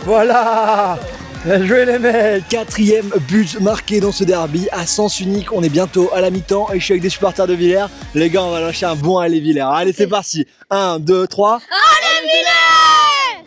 S6: Voilà, bien joué les mecs. 4e but marqué dans ce derby à sens unique. On est bientôt à la mi-temps et je suis avec des supporters de Villers. Les gars, on va lâcher un bon allez Villers. Allez, c'est parti. 1, 2, 3.
S13: Allez Villers!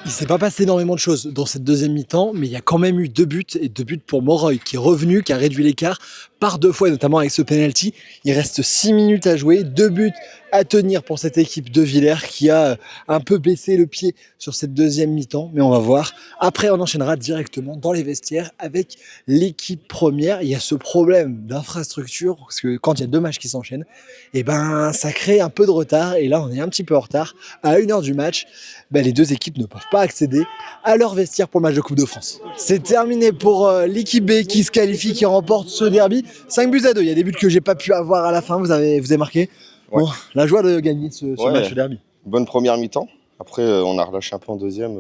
S6: Il s'est pas passé énormément de choses dans cette deuxième mi-temps, mais il y a quand même eu 2 buts et 2 buts pour Moreuil qui est revenu, qui a réduit l'écart par 2 fois, notamment avec ce penalty. Il reste 6 minutes à jouer, 2 buts à tenir pour cette équipe de Villers qui a un peu baissé le pied sur cette deuxième mi-temps, mais on va voir. Après, on enchaînera directement dans les vestiaires avec l'équipe première. Il y a ce problème d'infrastructure, parce que quand il y a 2 matchs qui s'enchaînent, et ben ça crée un peu de retard, et là on est un petit peu en retard. À 1h du match, les 2 équipes ne peuvent pas accéder à leur vestiaire pour le match de Coupe de France. C'est terminé pour l'équipe B qui se qualifie, qui remporte ce derby. 5 buts à 2, il y a des buts que j'ai pas pu avoir à la fin, vous avez marqué.
S15: Ouais.
S6: Bon, la joie de gagner ce match de derby.
S15: Bonne première mi-temps. Après, on a relâché un peu en deuxième,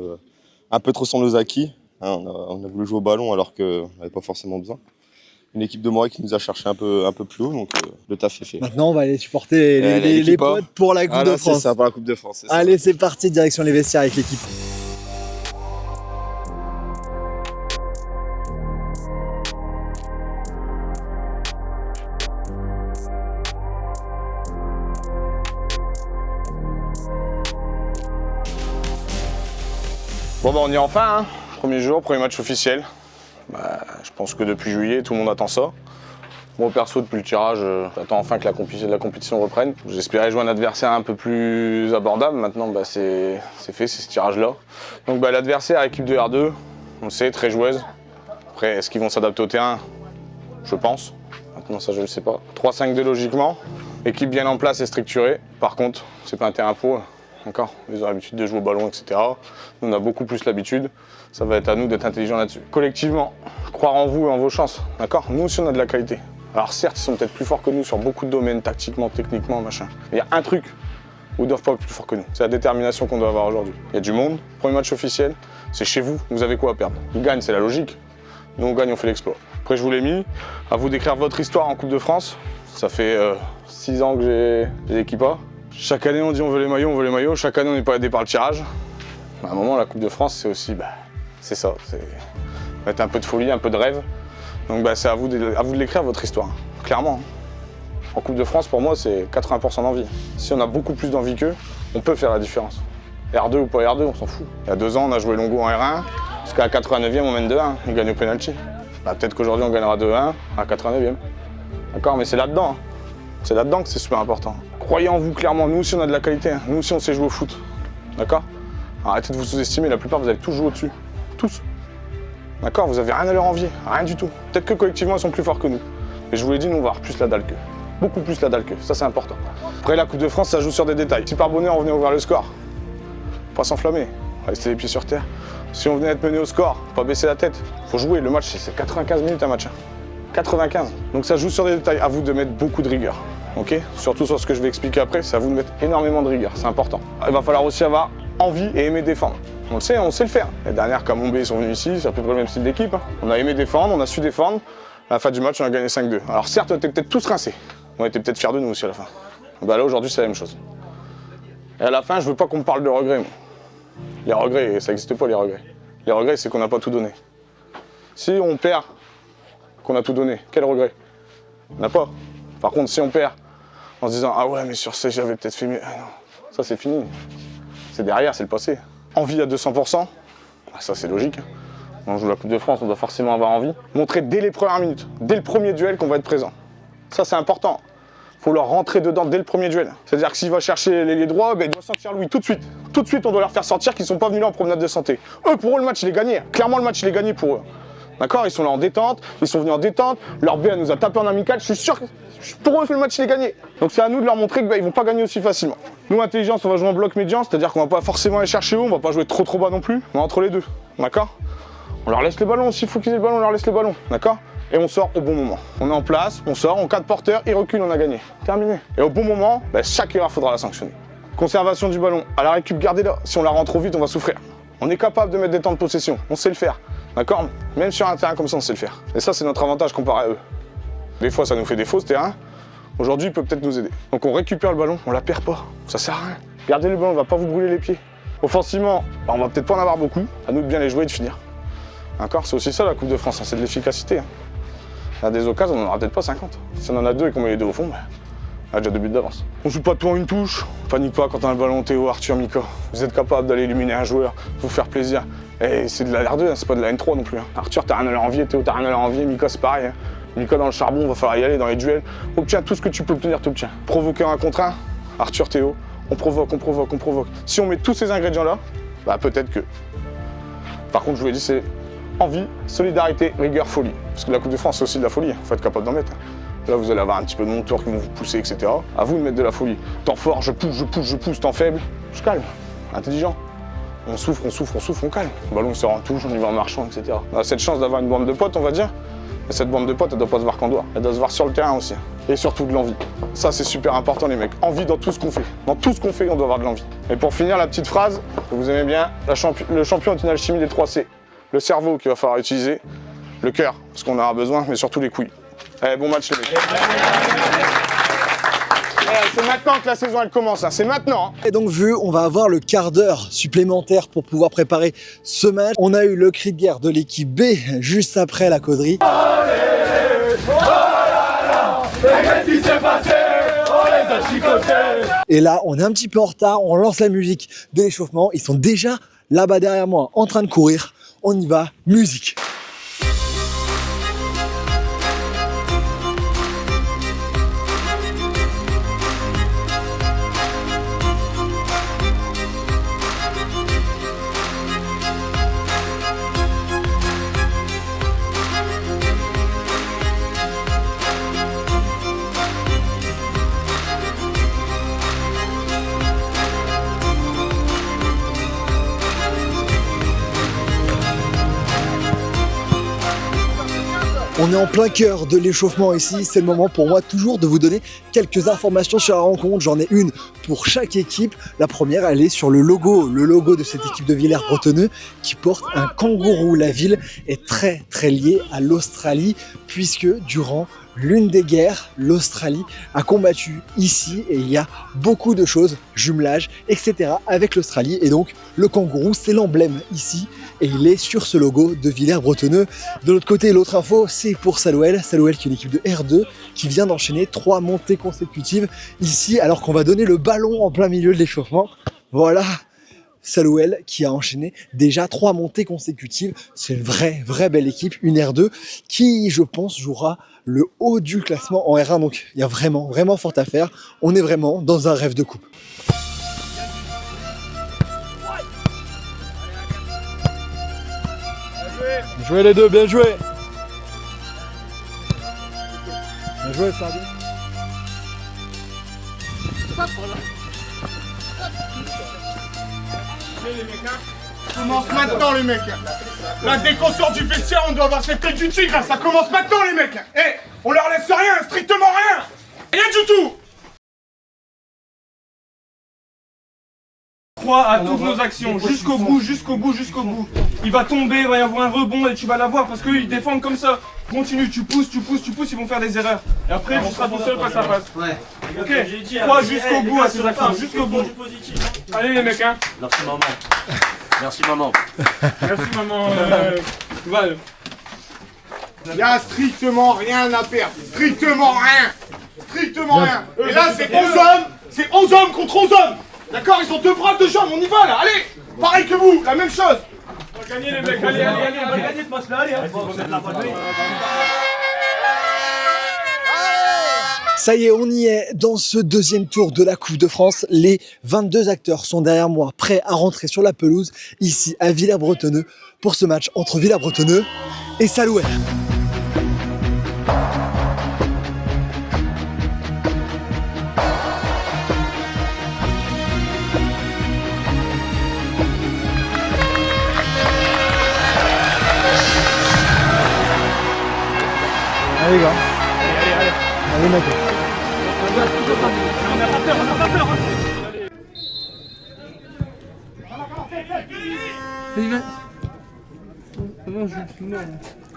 S15: un peu trop sur nos acquis. Hein, on a voulu jouer au ballon alors qu'on n'avait pas forcément besoin. Une équipe de Moreuil qui nous a cherché un peu plus haut, donc le taf est fait.
S6: Maintenant, on va aller supporter les potes pour la Coupe de France.
S15: C'est ça, pour la Coupe de France.
S6: Allez, c'est parti, direction les vestiaires avec l'équipe.
S3: Bon bah on y est enfin, hein. Premier jour, premier match officiel. Je pense que depuis juillet, tout le monde attend ça. Moi perso, depuis le tirage, j'attends enfin que la compétition reprenne. J'espérais jouer un adversaire un peu plus abordable, maintenant c'est fait, c'est ce tirage-là. Donc l'adversaire, équipe de R2, on le sait, très joueuse. Après, est-ce qu'ils vont s'adapter au terrain? Je pense. Maintenant ça je ne le sais pas. 3-5-2 logiquement, équipe bien en place et structurée. Par contre, c'est pas un terrain pour eux. D'accord, ils ont l'habitude de jouer au ballon, etc. Nous, on a beaucoup plus l'habitude. Ça va être à nous d'être intelligents là-dessus. Collectivement, croire en vous et en vos chances. D'accord, nous aussi, on a de la qualité. Alors certes, ils sont peut-être plus forts que nous sur beaucoup de domaines, tactiquement, techniquement, machin. Mais il y a un truc où ils ne doivent pas être plus forts que nous. C'est la détermination qu'on doit avoir aujourd'hui. Il y a du monde. Premier match officiel, c'est chez vous. Vous avez quoi à perdre? Ils gagnent, c'est la logique. Nous, on gagne, on fait l'exploit. Après, je vous l'ai mis. À vous d'écrire votre histoire en Coupe de France. Ça fait 6 ans que j'ai l'équipe A. Chaque année, on dit on veut les maillots. Chaque année, on n'est pas aidé par le tirage. À un moment, la Coupe de France, c'est aussi, c'est ça. C'est mettre un peu de folie, un peu de rêve. Donc, c'est à vous de l'écrire, votre histoire. Clairement. En Coupe de France, pour moi, c'est 80% d'envie. Si on a beaucoup plus d'envie qu'eux, on peut faire la différence. R2 ou pas R2, on s'en fout. Il y a 2 ans, on a joué Longo en R1. Jusqu'à la 89e, on mène 2-1. Ils gagnent au penalty. Peut-être qu'aujourd'hui, on gagnera 2-1 à 89e. D'accord, mais c'est là-dedans. C'est là-dedans que c'est super important. Croyez en vous clairement, nous aussi on a de la qualité, nous aussi on sait jouer au foot. D'accord? Arrêtez de vous sous-estimer, la plupart vous avez tous joué au-dessus. Tous. D'accord? Vous avez rien à leur envier, rien du tout. Peut-être que collectivement ils sont plus forts que nous. Et je vous l'ai dit, nous on va avoir plus la dalle qu'eux. Beaucoup plus la dalle qu'eux, ça c'est important. Après la Coupe de France, ça joue sur des détails. Si par bonheur on venait ouvrir le score, pas s'enflammer. rester les pieds sur terre. Si on venait être mené au score, pas baisser la tête. Faut jouer, le match c'est 95 minutes un match. 95. Donc ça joue sur des détails. À vous de mettre beaucoup de rigueur. Ok, surtout sur ce que je vais expliquer après, c'est à vous de mettre énormément de rigueur, c'est important. Il va falloir aussi avoir envie et aimer défendre. On sait le faire. Les dernières Camon B sont venus ici, c'est à peu près le même style d'équipe. On a aimé défendre, on a su défendre. À la fin du match, on a gagné 5-2. Alors certes, on était peut-être tous rincés. On était peut-être fiers de nous aussi à la fin. Bah là, aujourd'hui, c'est la même chose. Et à la fin, je veux pas qu'on me parle de regrets. Moi. Les regrets, ça n'existe pas, les regrets. Les regrets, c'est qu'on n'a pas tout donné. Si on perd, qu'on a tout donné, quel regret? On n'a pas. Par contre, si on perd en se disant « Ah ouais, mais sur ça, j'avais peut-être fait mieux. » Ah non, ça c'est fini. C'est derrière, c'est le passé. Envie à 200%, ça c'est logique. On joue la Coupe de France, on doit forcément avoir envie. Montrer dès les premières minutes, dès le premier duel qu'on va être présent. Ça c'est important. Il faut leur rentrer dedans dès le premier duel. C'est-à-dire que s'il va chercher l'ailier droit, ben, il doit sortir Louis tout de suite. Tout de suite, on doit leur faire sortir qu'ils ne sont pas venus là en promenade de santé. Eux, pour eux, le match, il est gagné. Clairement, le match, il est gagné pour eux. D'accord? Ils sont là en détente, ils sont venus en détente. Leur B, elle nous a tapé en amical. Je suis sûr que pour eux, le match, il est gagné. Donc c'est à nous de leur montrer qu'ils ne vont pas gagner aussi facilement. Nous, intelligence, on va jouer en bloc médian, c'est-à-dire qu'on va pas forcément aller chercher haut, on va pas jouer trop bas non plus, mais entre les deux. D'accord? On leur laisse les ballons, s'il faut qu'ils aient le ballon, on leur laisse les ballons. D'accord? Et on sort au bon moment. On est en place, on sort, on cadre porteur, il recule, on a gagné. Terminé. Et au bon moment, ben, chaque erreur, faudra la sanctionner. Conservation du ballon, à la récup, gardez-la. Si on la rend trop vite, on va souffrir. On est capable de mettre des temps de possession, on sait le faire. D'accord? Même sur un terrain comme ça, on sait le faire. Et ça, c'est notre avantage comparé à eux. Des fois, ça nous fait défaut ce terrain. Aujourd'hui, il peut peut-être nous aider. Donc on récupère le ballon, on la perd pas. Ça sert à rien. Gardez le ballon, on va pas vous brûler les pieds. Offensivement, on va peut-être pas en avoir beaucoup. À nous de bien les jouer et de finir. D'accord? C'est aussi ça la Coupe de France, hein, c'est de l'efficacité. Hein. Il y a des occasions, on n'en aura peut-être pas 50. Si on en a deux et qu'on met les deux au fond, ben, on a déjà 2 buts d'avance. On joue pas tout en une touche. Panique pas quand on a le ballon, Théo, Arthur, Mika. Vous êtes capable d'aller éliminer un joueur, vous faire plaisir. Et c'est de la R2, hein, c'est pas de la N3 non plus. Hein. Arthur, t'as rien à leur envier, Théo, t'as rien à leur envier, Mika, c'est pareil. Hein. Mika dans le charbon, va falloir y aller dans les duels. Obtiens tout ce que tu peux obtenir, t'obtiens. Provoquer un contre un, Arthur, Théo, on provoque, on provoque, on provoque. Si on met tous ces ingrédients-là, bah peut-être que. Par contre, je vous l'ai dit, c'est envie, solidarité, rigueur, folie. Parce que la Coupe de France, c'est aussi de la folie, il faut être capable d'en mettre. Là, vous allez avoir un petit peu de montours qui vont vous pousser, etc. À vous de mettre de la folie. Temps fort, je pousse, temps faible, je calme, intelligent. On souffre, on calme. Le ballon se rend en touche, on y va en marchant, etc. On a cette chance d'avoir une bande de potes, on va dire. Et cette bande de potes, elle doit pas se voir qu'en dehors. Elle doit se voir sur le terrain aussi. Et surtout de l'envie. Ça, c'est super important, les mecs. Envie dans tout ce qu'on fait. Dans tout ce qu'on fait, on doit avoir de l'envie. Et pour finir, la petite phrase que vous aimez bien, le champion est une alchimie des 3 C. Le cerveau qu'il va falloir utiliser, le cœur, parce qu'on en aura besoin, mais surtout les couilles. Allez, bon match, les mecs. C'est maintenant que la saison elle commence, hein. C'est maintenant.
S6: Et donc vu, on va avoir le quart d'heure supplémentaire pour pouvoir préparer ce match. On a eu le cri de guerre de l'équipe B juste après la causerie. Et là, on est un petit peu en retard, on lance la musique de l'échauffement. Ils sont déjà là-bas derrière moi en train de courir. On y va, musique. On est en plein cœur de l'échauffement ici, c'est le moment pour moi toujours de vous donner quelques informations sur la rencontre. J'en ai une pour chaque équipe. La première, elle est sur le logo de cette équipe de Villers-Bretonneux qui porte un kangourou. La ville est très liée à l'Australie puisque durant l'une des guerres, l'Australie a combattu ici et il y a beaucoup de choses, jumelage, etc. avec l'Australie. Et donc le kangourou, c'est l'emblème ici et il est sur ce logo de Villers-Bretonneux. De l'autre côté, l'autre info, c'est pour Salouel. Salouel qui est une équipe de R2 qui vient d'enchaîner 3 montées consécutives ici alors qu'on va donner le ballon en plein milieu de l'échauffement. Voilà. Salouel qui a enchaîné déjà 3 montées consécutives. C'est une vraie belle équipe, une R2 qui, je pense, jouera le haut du classement en R1. Donc il y a vraiment fort à faire. On est vraiment dans un rêve de coupe. Bien joué les deux, bien joué. Bien joué Fabien.
S3: Les mecs, hein. Ça commence maintenant les mecs. La déconcentre du vestiaire, on doit avoir cette tête du tigre, ça commence maintenant les mecs. Eh, on leur laisse rien, strictement rien. Rien du tout.
S11: Crois à toutes nos actions, jusqu'au bout, jusqu'au bout, jusqu'au bout. Il va tomber, il va y avoir un rebond et tu vas l'avoir parce qu'ils défendent comme ça. Continue, tu pousses, ils vont faire des erreurs. Et après, tu seras tout seul face à face. Ouais. Ok, crois jusqu'au bout à ces actions, jusqu'au bout. Allez les mecs, hein.
S16: Merci maman. Merci maman.
S11: Merci maman. Val.
S3: Il y a strictement rien à perdre. Strictement rien. Strictement rien. Et là, c'est 11 hommes. C'est 11 hommes contre 11 hommes. D'accord, ils ont 2 bras, 2 jambes, on y va là, allez. Pareil que vous, la même chose.
S11: On va gagner les mecs, allez, on va gagner ce match-là, allez.
S6: Ça y est, on y est dans ce deuxième tour de la Coupe de France. Les 22 acteurs sont derrière moi, prêts à rentrer sur la pelouse, ici à Villers-Bretonneux, pour ce match entre Villers-Bretonneux et Salouel. Allez les gars. Allez mec.
S11: On n'a pas peur,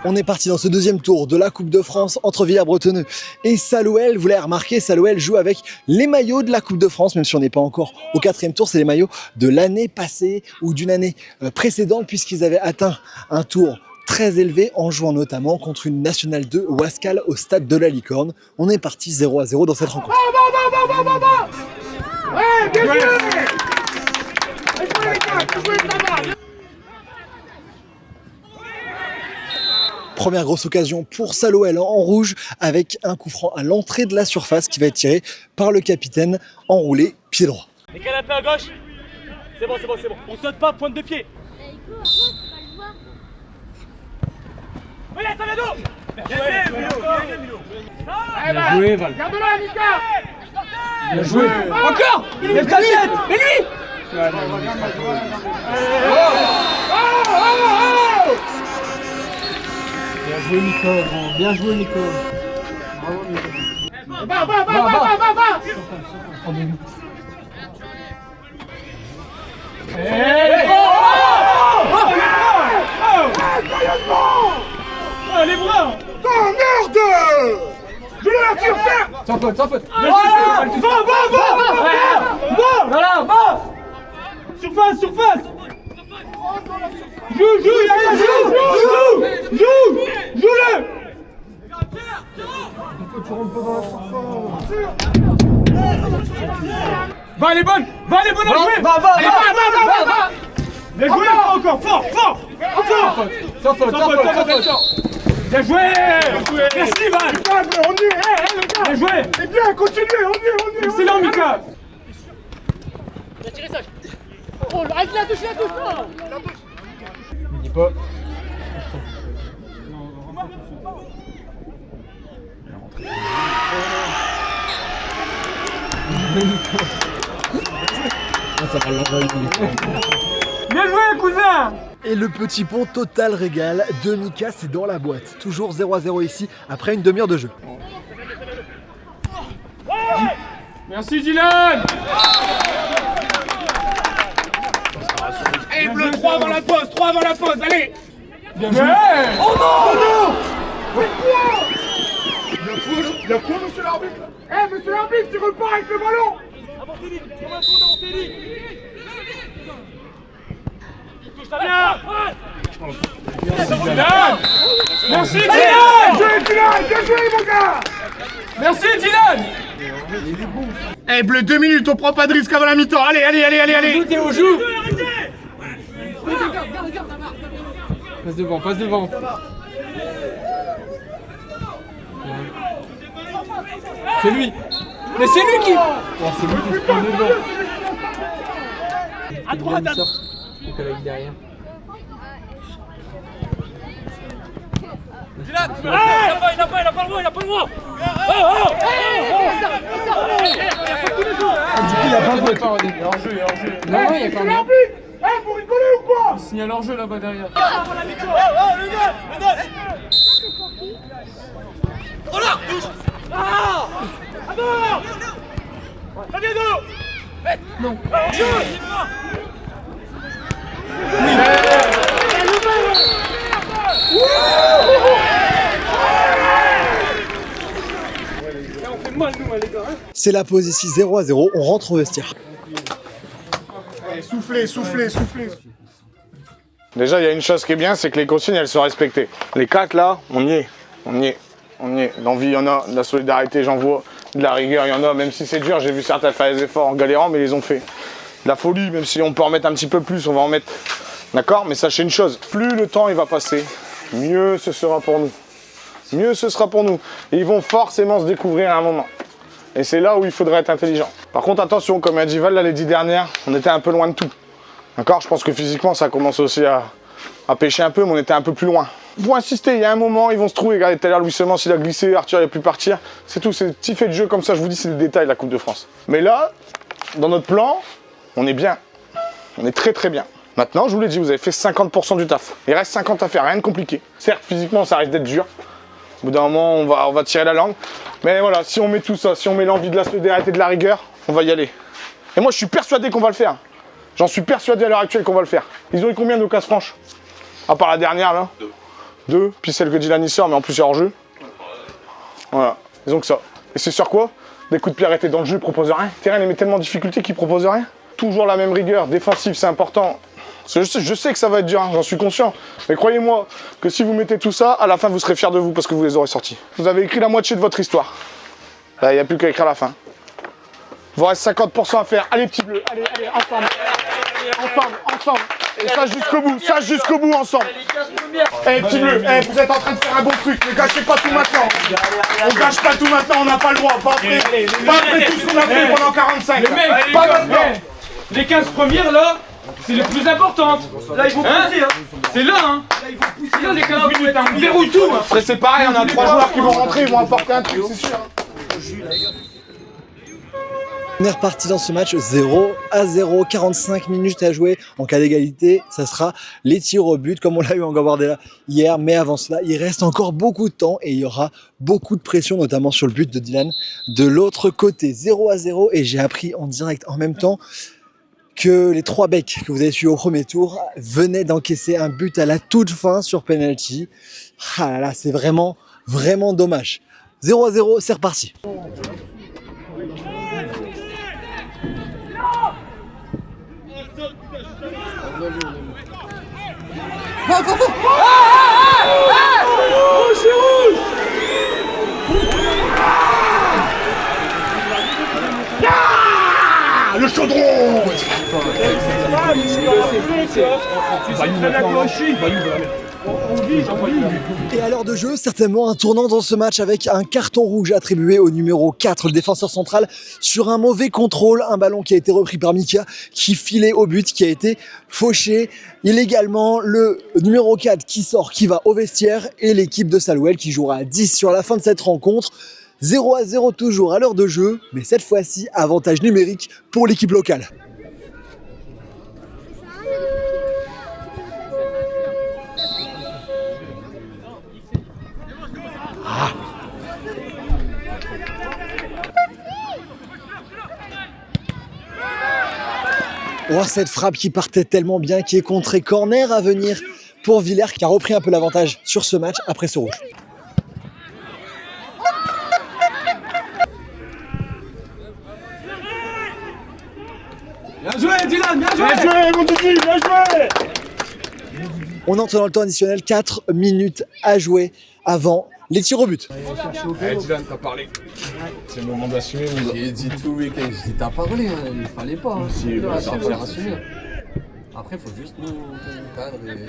S6: On est parti dans ce deuxième tour de la Coupe de France entre Villers-Bretonneux et Salouel. Vous l'avez remarqué, Salouel joue avec les maillots de la Coupe de France, même si on n'est pas encore au 4e tour, c'est les maillots de l'année passée ou d'une année précédente, puisqu'ils avaient atteint un tour très élevé en jouant notamment contre une Nationale 2 Wascal au stade de la Licorne. On est parti 0-0 dans cette rencontre.
S3: Ouais, bien joué. Bien joué les gars, bien joué là-bas.
S6: Première grosse occasion pour Salouel en rouge avec un coup franc à l'entrée de la surface qui va être tiré par le capitaine enroulé pied droit.
S11: Les canapés à gauche. C'est bon. On saute pas, pointe de pied.
S1: Bien joué, Val.
S3: Garde-la, Mika.
S1: Bien joué. Encore. Lève ta tête. Mais lui. Bien joué, Nico. Bien joué, Nico. Bravo, Nico.
S3: Va.
S11: Les bras.
S3: Oh merde. Je le tire, faire.
S1: Sans faute.
S11: Va. Surface. Joue-le. Va, elle est bonne à jouer. Va. Bien joué, encore, fort.
S1: Sans faute.
S11: Bien joué. Merci, Val.
S3: On y est, les gars.
S11: Bien joué.
S3: C'est bien, continuez, on y est.
S11: Excellent, Mika.
S13: Il a tiré ça. Oh, avec la touche.
S1: Dis pas. Ça va l'envoyer.
S11: Bien joué, cousin.
S6: Et le petit pont total régal de Mika, c'est dans la boîte. Toujours 0-0 ici après une demi-heure de jeu.
S11: Merci, Dylan.
S3: Et bleu, 3 avant la pause, allez.
S11: Bien joué.
S3: Oh non. Il y a quoi, monsieur l'arbitre? Monsieur l'arbitre, tu repars avec le ballon.
S11: Avancez vite. Merci, Dylan.
S3: Bien joué, mon gars.
S11: Merci, Dylan.
S3: Eh, bleu, 2 minutes, on prend pas de risque avant la mi-temps. Allez.
S11: On joue.
S1: Passe devant. C'est lui. Mais c'est lui qui... Oh, c'est lui qui se prend devant.
S11: À droite.
S1: Donc elle est derrière.
S11: Dylan. Il a pas le droit.
S1: Du coup, il a pas le droit. Il est en jeu. Non, il y a quand même.
S3: Pour rigoler ou quoi?
S1: Il signale leur jeu là-bas derrière.
S11: Oh là, touche. Ah, à bord. Fabiano. Non.
S6: C'est la pause ici 0-0, on rentre au vestiaire.
S3: Allez, soufflez, soufflez, soufflez. Déjà, il y a une chose qui est bien, c'est que les consignes, elles sont respectées. Les 4 là, on y est, on y est, on y est. L'envie, il y en a, de la solidarité, j'en vois. De la rigueur, il y en a, même si c'est dur, j'ai vu certains faire des efforts en galérant, mais ils les ont fait. De la folie, même si on peut en mettre un petit peu plus, on va en mettre. D'accord? Mais sachez une chose, plus le temps il va passer, mieux ce sera pour nous. Mieux ce sera pour nous. Et ils vont forcément se découvrir à un moment. Et c'est là où il faudrait être intelligent. Par contre, attention, comme a dit Val, là, les 10 dernières, on était un peu loin de tout. D'accord? Je pense que physiquement, ça commence aussi à pêcher un peu, mais on était un peu plus loin. Pour insister, il y a un moment, ils vont se trouver. Regardez, tout à l'heure, Louis Semence, il a glissé, Arthur, il a pu partir. C'est tout, c'est des petits faits de jeu comme ça, je vous dis, c'est des détails, la Coupe de France. Mais là, dans notre plan, on est bien. On est très très bien. Maintenant, je vous l'ai dit, vous avez fait 50% du taf. Il reste 50 à faire, rien de compliqué. Certes, physiquement, ça risque d'être dur. Au bout d'un moment, on va tirer la langue. Mais voilà, si on met tout ça, si on met l'envie de la solidarité, de la rigueur, on va y aller. Et moi, je suis persuadé qu'on va le faire. J'en suis persuadé à l'heure actuelle qu'on va le faire. Ils ont eu combien d'occasions franches? À part la dernière, là? 2. Puis celle que Dylan y sort, mais en plus, c'est hors jeu. Voilà, ils ont que ça. Et c'est sur quoi? Des coups de pied arrêtés dans le jeu, ils proposent rien. Le terrain les met tellement en difficulté qu'ils proposent rien. Toujours la même rigueur, défensive, c'est important. Je sais que ça va être dur, hein, j'en suis conscient. Mais croyez-moi que si vous mettez tout ça, à la fin, vous serez fiers de vous parce que vous les aurez sortis. Vous avez écrit la moitié de votre histoire. Là, il n'y a plus qu'à écrire la fin. Il vous reste 50% à faire. Allez, petits bleus, allez, allez, ensemble. Ensemble. Et ça jusqu'au bout, ensemble. Eh, petits bleus, vous êtes en train de faire un bon truc. Ne gâchez pas tout maintenant. On gâche pas tout maintenant, on n'a pas le droit. Pas après tout ce qu'on a fait pendant 45.
S11: Les mecs,
S3: pas maintenant.
S11: Les 15 premières là, c'est les plus importantes. Là, ils vont pousser, hein. C'est là, hein. Là, ils vont pousser. Là, les 15 minutes, hein. On verrouille tout, hein.
S3: Après, c'est pareil, on a 3 joueurs qui vont rentrer, ils vont apporter un truc, c'est sûr.
S6: On est reparti dans ce match 0-0, 45 minutes à jouer. En cas d'égalité, ça sera les tirs au but, comme on l'a eu en Gambardella hier. Mais avant cela, il reste encore beaucoup de temps et il y aura beaucoup de pression, notamment sur le but de Dylan. De l'autre côté, 0-0. Et j'ai appris en direct en même temps que les 3 becs que vous avez suivis au premier tour venaient d'encaisser un but à la toute fin sur penalty. Ah là là, c'est vraiment dommage. 0-0, c'est reparti.
S11: Va Oh, c'est rouge.
S3: Le chaudron.
S6: Et à l'heure de jeu, certainement un tournant dans ce match avec un carton rouge attribué au numéro 4, le défenseur central, sur un mauvais contrôle, un ballon qui a été repris par Mika, qui filait au but, qui a été fauché. Illégalement, le numéro 4 qui sort, qui va au vestiaire, et l'équipe de Salouel qui jouera à 10 sur la fin de cette rencontre. 0-0 toujours à l'heure de jeu, mais cette fois-ci, avantage numérique pour l'équipe locale. Oh, cette frappe qui partait tellement bien, qui est contrée. Corner à venir pour Villers, qui a repris un peu l'avantage sur ce match après ce rouge.
S11: Bien joué, Dylan, bien joué.
S3: Bien joué, mon Didi, bien joué.
S6: On entre dans le temps additionnel, 4 minutes à jouer avant les tirs au but.
S1: Allez, Dylan, t'as parlé. C'est le moment d'assumer.
S12: J'ai dit tout le week-end, je dis t'as parlé, hein, il fallait pas. Hein.
S1: Si,
S12: Là,
S1: ça
S12: faut
S1: va.
S12: assumer. Après, faut juste nous cadrer et...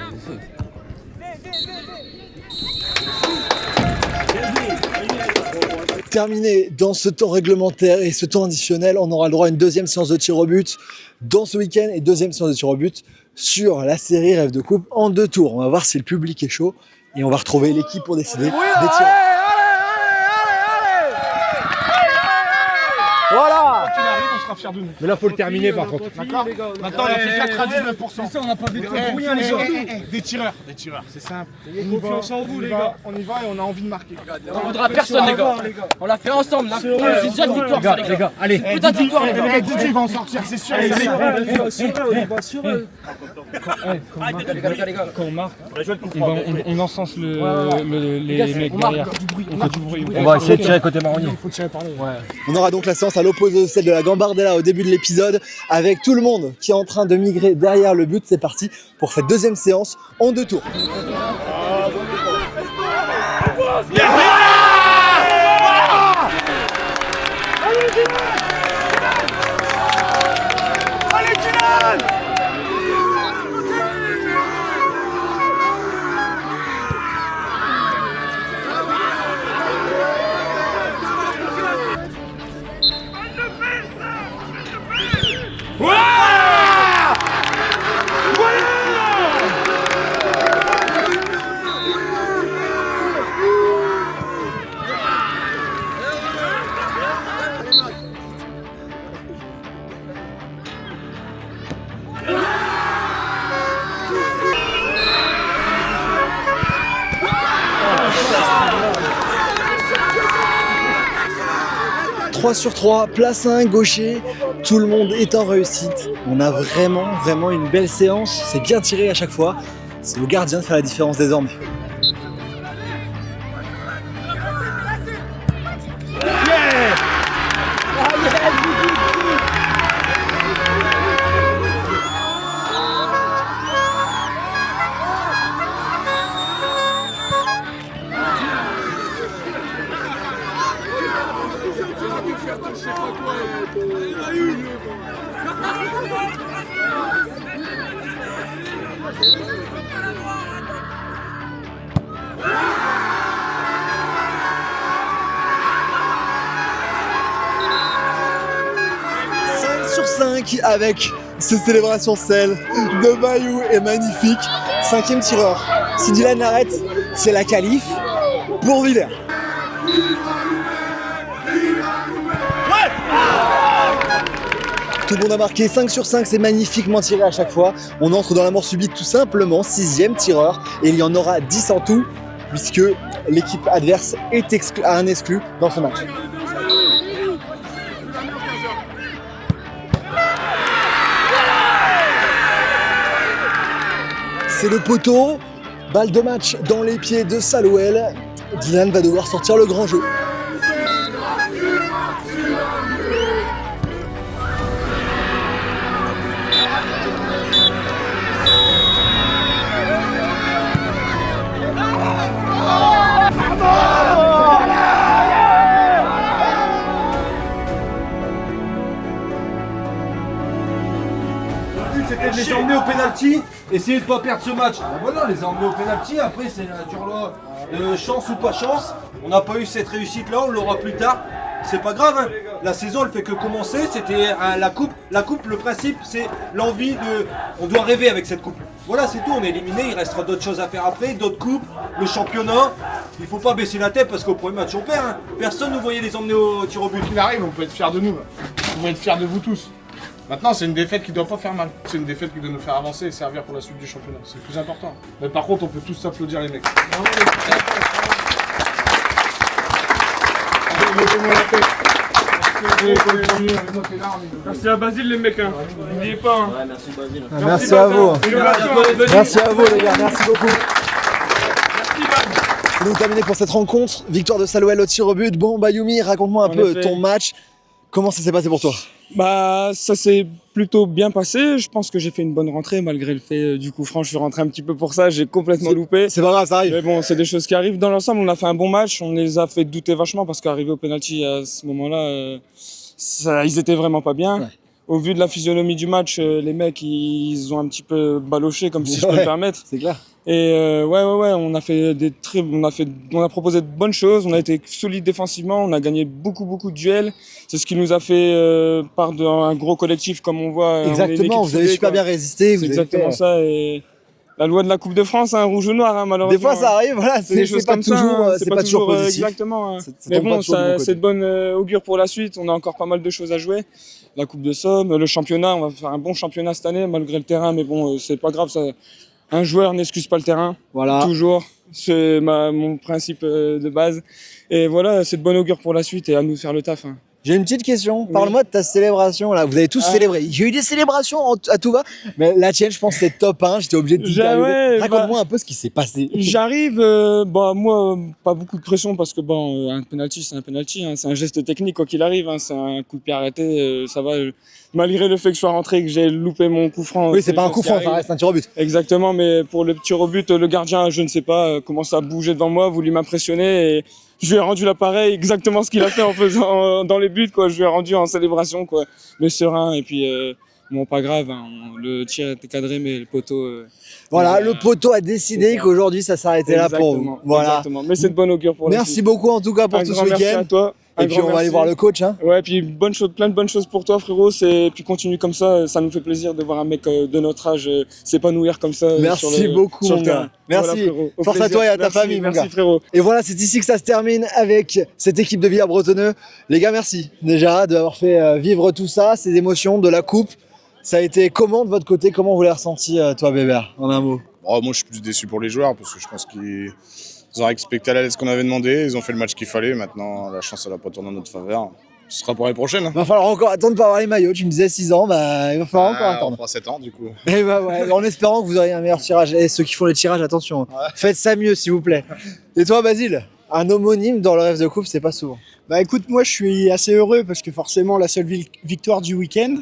S6: Terminé dans ce temps réglementaire et ce temps additionnel, on aura le droit à une deuxième séance de tir au but dans ce week-end et deuxième séance de tir au but sur la série Rêve de Coupe en 2 tours. On va voir si le public est chaud et on va retrouver l'équipe pour décider des tirs.
S11: Voilà.
S1: Quand il arrive, on se
S3: seras fier de nous.
S1: Mais là, faut le terminer par contre.
S3: D'accord. Maintenant, on a fait 99%.
S1: Ça, on n'a pas vu de
S3: Des tireurs, c'est simple.
S1: Confiance en vous, les gars.
S3: On y va et on a envie de marquer.
S12: On voudra personne, les gars. On l'a fait ensemble. C'est déjà une victoire, ça, les gars.
S1: Allez,
S12: putain de victoire, les gars.
S3: Didier va en sortir, c'est sûr.
S1: Quand on marque, on encense les mecs derrière. On fait du bruit. On va essayer de tirer côté marronnier.
S3: Il faut tirer par là.
S6: On aura donc la séance à l'opposé de celle de la Gambardella au début de l'épisode, avec tout le monde qui est en train de migrer derrière le but. C'est parti pour cette deuxième séance en 2 tours. « 3 sur 3, place 1, gaucher, tout le monde est en réussite. On a vraiment une belle séance, c'est bien tiré à chaque fois. C'est au gardien de faire la différence désormais. Avec cette célébration celle de Bayou est magnifique. 5e tireur. Si Dylan arrête, c'est la qualif pour Villers. Tout le monde a marqué 5 sur 5, c'est magnifiquement tiré à chaque fois. On entre dans la mort subite tout simplement, 6e tireur. Et il y en aura 10 en tout, puisque l'équipe adverse a un exclu dans ce match. C'est le poteau, balle de match dans les pieds de Salouel. Dylan va devoir sortir le grand jeu.
S17: C'était de les emmener au pénalty, essayer de ne pas perdre ce match. Ben voilà, les emmener au pénalty, après c'est la dure loi, chance ou pas chance. On n'a pas eu cette réussite là, on l'aura plus tard. C'est pas grave, hein. La saison elle fait que commencer, c'était la coupe. La coupe, le principe c'est l'envie de... On doit rêver avec cette coupe. Voilà, c'est tout, on est éliminé, il restera d'autres choses à faire après, d'autres coupes, le championnat. Il faut pas baisser la tête parce qu'au premier match on perd. Hein. Personne ne voyait les emmener au tir au but.
S3: Il arrive, on peut être fiers de nous. On peut être fiers de vous tous. Maintenant, c'est une défaite qui ne doit pas faire mal. C'est une défaite qui doit nous faire avancer et servir pour la suite du championnat. C'est le plus important. Mais par contre, on peut tous s'applaudir les mecs.
S11: Merci à Basile les mecs, hein. N'oubliez pas. Hein.
S6: Ouais, merci Basile. Merci à vous. Merci à vous les gars, merci beaucoup. C'est donc terminé pour cette rencontre. Victoire de Salouel au tir au but. Bon, Bayoumi, raconte-moi un peu ton match. Comment ça s'est passé pour toi?
S18: Bah, ça s'est plutôt bien passé. Je pense que j'ai fait une bonne rentrée malgré le fait du coup franc. Je suis rentré un petit peu pour ça. J'ai complètement loupé.
S6: C'est pas grave, ça arrive.
S18: Mais bon, c'est des choses qui arrivent. Dans l'ensemble, on a fait un bon match. On les a fait douter vachement parce qu'arrivé au penalty à ce moment-là, ils étaient vraiment pas bien. Ouais. Au vu de la physionomie du match, les mecs ils ont un petit peu baloché, comme si je peux me permettre.
S6: C'est clair.
S18: Et on a fait on a proposé de bonnes choses. On a été solide défensivement. On a gagné beaucoup de duels. C'est ce qui nous a fait part d'un gros collectif, comme on voit.
S6: Exactement. Vous avez super bien résisté.
S18: C'est exactement ça. Et La loi de la Coupe de France, hein, rouge ou noir, hein, malheureusement.
S6: Des fois, ça arrive, voilà,
S18: c'est des choses
S6: pas
S18: comme ça,
S6: toujours,
S18: hein,
S6: c'est pas toujours positif.
S18: Exactement. Hein.
S6: Ça
S18: Mais
S6: tombe pas
S18: bon,
S6: toujours de mon côté.
S18: c'est de bonne augure pour la suite. On a encore pas mal de choses à jouer. La Coupe de Somme, le championnat, on va faire un bon championnat cette année, malgré le terrain. Mais bon, c'est pas grave, ça. Un joueur n'excuse pas le terrain.
S6: Voilà.
S18: Toujours. C'est mon principe de base. Et voilà, c'est de bonne augure pour la suite et à nous de faire le taf. Hein.
S6: J'ai une petite question. Parle-moi de ta célébration. Là, vous avez tous célébré. J'ai eu des célébrations à tout va. Mais la tienne, je pense, c'est top 1. J'étais obligé de t'interviewer. Raconte-moi un peu ce qui s'est passé.
S18: J'arrive, moi, pas beaucoup de pression parce que un penalty, c'est un penalty. Hein, c'est un geste technique quoi qu'il arrive. Hein, c'est un coup de pied arrêté, ça va. Malgré le fait que je sois rentré et que j'ai loupé mon coup franc.
S6: Oui, c'est pas un coup franc, ça reste un tir au but.
S18: Exactement, mais pour le tir au but, le gardien, je ne sais pas, commence à bouger devant moi, voulu m'impressionner et je lui ai rendu l'appareil, exactement ce qu'il a fait en faisant dans les buts, quoi. Je lui ai rendu en célébration, quoi. Mais serein, et puis, pas grave, hein, le tir était cadré, mais le poteau.
S6: Voilà, le poteau a décidé qu'aujourd'hui ça s'arrêtait là pour vous. Voilà.
S18: Exactement. Mais c'est de bonne augure pour la suite.
S6: Merci beaucoup en tout cas pour tout ce week-end.
S18: Merci à toi.
S6: Et puis on va aller voir le coach. Hein.
S18: Ouais, puis plein de bonnes choses pour toi, frérot. Puis continue comme ça. Ça nous fait plaisir de voir un mec de notre âge s'épanouir comme ça.
S6: Merci beaucoup,
S18: sur
S6: mon
S18: le
S6: gars.
S18: terrain.
S6: Merci.
S18: Voilà,
S6: Force à toi et à ta famille, mon gars.
S18: Merci, frérot.
S6: Et voilà, c'est ici que ça se termine avec cette équipe de Villers-Bretonneux. Les gars, merci déjà d'avoir fait vivre tout ça, ces émotions de la coupe. Ça a été comment de votre côté? Comment vous l'avez ressenti, toi, Bébert, en un mot?
S4: Moi, je suis plus déçu pour les joueurs parce que je pense qu'ils ont respecté à la lettre ce qu'on avait demandé. Ils ont fait le match qu'il fallait. Maintenant, la chance, elle n'a pas tourné en notre faveur. Ce sera pour l'année prochaine.
S6: Il va falloir encore attendre pour avoir les maillots. Tu me disais 6 ans, il va falloir encore attendre.
S4: On fera 7 ans, du coup.
S6: Et ouais, en espérant que vous aurez un meilleur tirage. Et ceux qui font les tirages, attention, faites ça mieux, s'il vous plaît. Et toi, Basile, un homonyme dans le rêve de coupe, c'est pas souvent.
S8: Bah écoute, moi je suis assez heureux parce que forcément la seule victoire du week-end.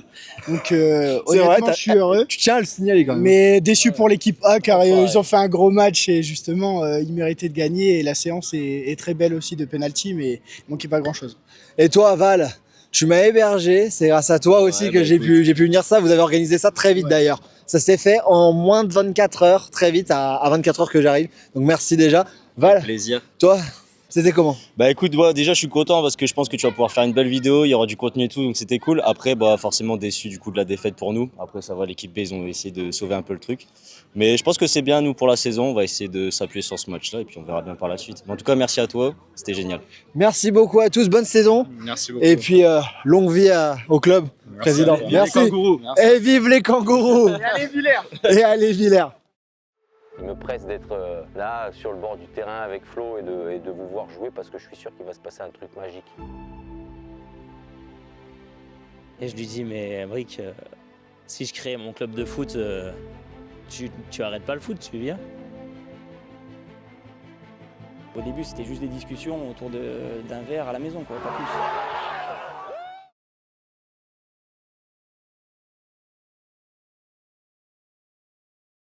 S8: Donc honnêtement, je suis heureux.
S6: Tu tiens à le signaler quand même.
S8: Mais déçu pour l'équipe A car ils ont fait un gros match et justement ils méritaient de gagner. Et la séance est très belle aussi de penalty, mais il manquait pas grand-chose.
S6: Et toi, Val, tu m'as hébergé. C'est grâce à toi aussi que j'ai pu venir ça. Vous avez organisé ça très vite d'ailleurs. Ça s'est fait en moins de 24 heures, très vite, à 24 heures que j'arrive. Donc merci déjà. Val,
S19: plaisir.
S6: Toi, c'était comment?
S19: Bah écoute, déjà je suis content parce que je pense que tu vas pouvoir faire une belle vidéo, il y aura du contenu et tout, donc c'était cool. Après, forcément déçu du coup de la défaite pour nous. Après ça va, l'équipe B, ils ont essayé de sauver un peu le truc. Mais je pense que c'est bien, nous, pour la saison, on va essayer de s'appuyer sur ce match-là et puis on verra bien par la suite. Mais en tout cas, merci à toi, c'était génial.
S6: Merci beaucoup à tous, bonne saison.
S4: Merci beaucoup.
S6: Et puis longue vie au club, président. Merci. Et vive les kangourous.
S3: Et allez Villers.
S6: Et allez Villers.
S16: Il me presse d'être là, sur le bord du terrain avec Flo et de vous voir jouer parce que je suis sûr qu'il va se passer un truc magique.
S20: Et je lui dis, mais Brick, si je crée mon club de foot, tu arrêtes pas le foot, tu viens?
S21: Au début, c'était juste des discussions autour d'un verre à la maison, quoi, pas plus.